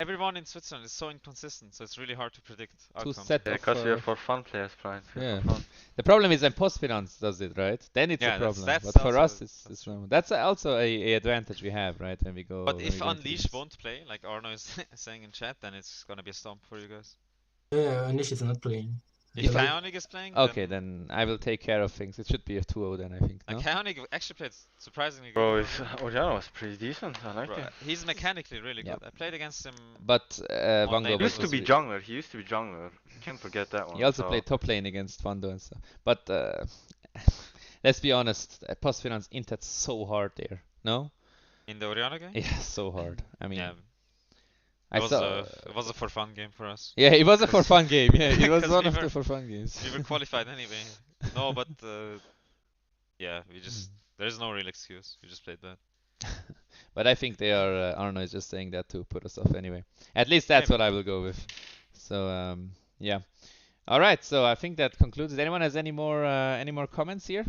Everyone in Switzerland is so inconsistent, so it's really hard to predict Two outcomes. set Yeah, of. because we are for fun players, Brian. We are Yeah. for fun. The problem is when Postfinance does it, right? Then it's Yeah, a that's- problem. that's But for also- us, it's normal. That's also a advantage we have, right? When we go. But when if we go into Unleash this. won't play, like Arno is saying in chat, then it's gonna be a stomp for you guys. Yeah, Anish is not playing. If Yeah. Ionic is playing, Okay, then I will take care of things. It should be a 2-0 then, I think. No? like Ionic actually played surprisingly good. Bro, Oriana was pretty decent. I like Bro, it. he's mechanically really Yeah. good. I played against him. But On Vango lane He used to was be re- jungler. He used to be jungler. Can't forget that one. He also so- played top lane against Vando and stuff. But let's be honest, Postfinance inted so hard there. No? In the Oriana game? Yeah, so hard. I mean, Yeah. I It was, saw. it was a for fun game for us. Yeah, it was a for fun game. Yeah, it was 'Cause one we of were- the for fun games. We were qualified anyway. No, but yeah, we just there's no real excuse. We just played bad. But I think they are. Arno is just saying that to put us off anyway. At least that's Maybe. what I will go with. So yeah. All right. So I think that concludes it. Anyone has any more comments here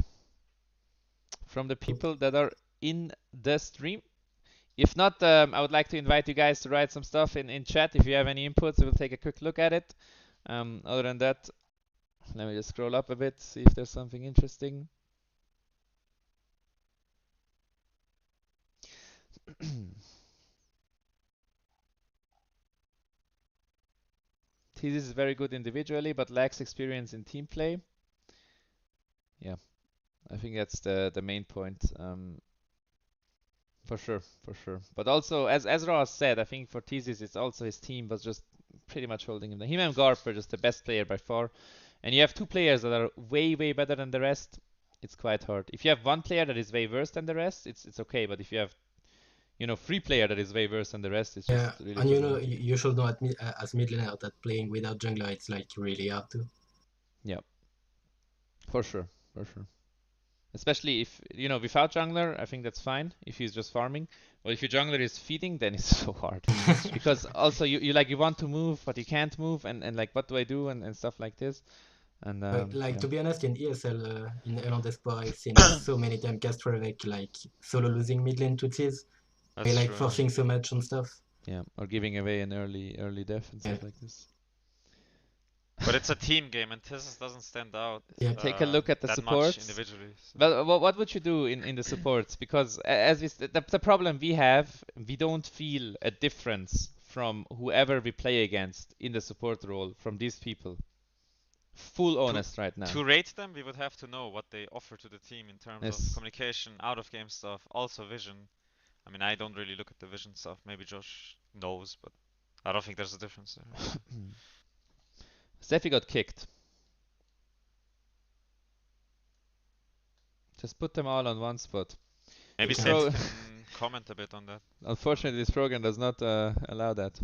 from the people that are in the stream? If not, I would like to invite you guys to write some stuff in chat. If you have any inputs, we'll take a quick look at it. Other than that, let me just scroll up a bit, see if there's something interesting. Thesis is very good individually, but lacks experience in team play. Yeah, I think that's the main point. For sure, for sure. But also, as Ross said, I think for Thesis, it's also his team was just pretty much holding him down. Him and Garp are just the best player by far. And you have two players that are way, way better than the rest. It's quite hard. If you have one player that is way worse than the rest, it's okay. But if you have, three player that is way worse than the rest, it's just really and problematic. you should know as mid laner that playing without jungler it's like really hard to. Yeah, for sure, for sure. Especially if, without jungler, I think that's fine if he's just farming. But if your jungler is feeding, then it's so hard. Because also you want to move, but you can't move, and like, what do I do, and stuff like this. And Like yeah. to be honest, in ESL, in Elan Espoir, I've seen so many times Castrevec like solo losing mid lane to Tiz. By That's like true. forcing so much and stuff. Yeah, or giving away an early death and stuff like this. But it's a team game, and Tissus doesn't stand out Yeah. Take a look at the that much supports. individually. So. Well, what would you do in the supports? Because as the problem we have, we don't feel a difference from whoever we play against in the support role from these people. Full honest right now. To rate them, we would have to know what they offer to the team in terms Yes. of communication, out of game stuff, also vision. I mean, I don't really look at the vision stuff. Maybe Josh knows, but I don't think there's a difference there. Steffi got kicked. Just put them all on one spot. Maybe The Steffi can comment a bit on that. Unfortunately, this program does not allow that.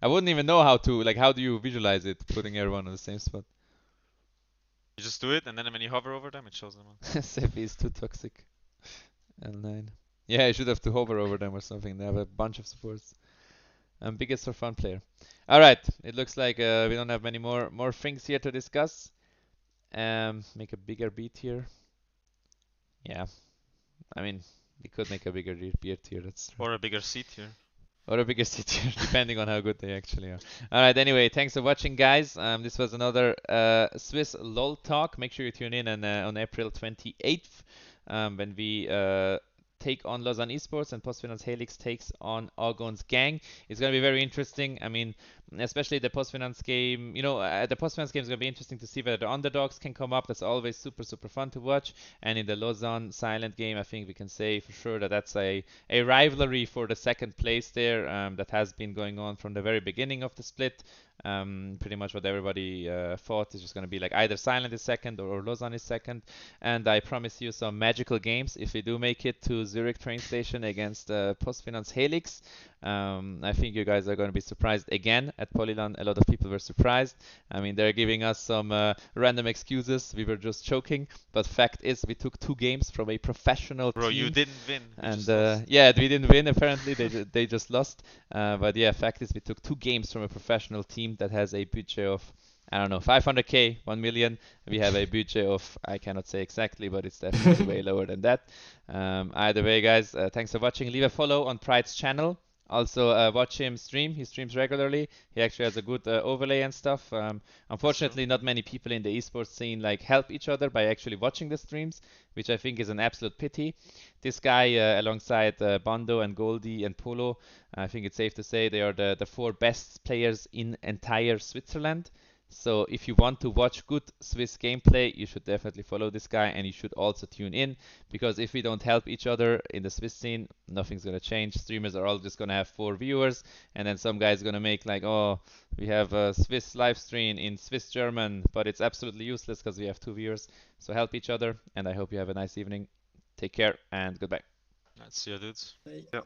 I wouldn't even know how to, like, how do you visualize it, putting everyone on the same spot? You just do it, and then when you hover over them, it shows them on. Steffi is too toxic. L9. Yeah, I should have to hover over them or something. They have a bunch of supports. Biggest for fun player. All right, it looks like we don't have many more things here to discuss. Make a bigger beat here. Yeah, I mean, we could make a bigger beat here. That's true. Or a bigger seat here. Or a bigger city, depending on how good they actually are. All right, anyway, thanks for watching, guys. This was another Swiss LOL talk. Make sure you tune in on April 28th when we take on Lausanne Esports and Postfinance Helix takes on Argon's Gang. It's going to be very interesting. I mean, especially the Postfinance game. The Postfinance game is going to be interesting to see whether the underdogs can come up. That's always super, super fun to watch. And in the Lausanne silent game, I think we can say for sure that that's a rivalry for the second place there that has been going on from the very beginning of the split. Pretty much what everybody thought is just going to be like either Silent is second or Lausanne is second. And I promise you some magical games if we do make it to Zurich train station against Postfinance Helix. I think you guys are going to be surprised again at Polylan. A lot of people were surprised. I mean, they're giving us some random excuses. We were just joking. But fact is, we took 2 games from a professional Bro, team. you didn't win. And yeah, we didn't win apparently. They just lost. But yeah, fact is we took 2 games from a professional team that has a budget of, I don't know, 500k, 1 million. We have a budget of, I cannot say exactly, but it's definitely way lower than that. Either way, guys, thanks for watching. Leave a follow on Pride's channel. Also, watch him stream. He streams regularly. He actually has a good overlay and stuff. Unfortunately, not many people in the esports scene like help each other by actually watching the streams, which I think is an absolute pity. This guy, alongside Bondo and Goldie and Polo, I think it's safe to say they are the 4 best players in entire Switzerland. So if you want to watch good Swiss gameplay, you should definitely follow this guy, and you should also tune in, because if we don't help each other in the Swiss scene, nothing's gonna change. Streamers are all just gonna have 4 viewers, and then some guy's gonna make like, oh, we have a Swiss live stream in Swiss German, but it's absolutely useless because we have 2 viewers. So help each other, and I hope you have a nice evening. Take care and goodbye. Let's see you, dudes. Like, Yeah.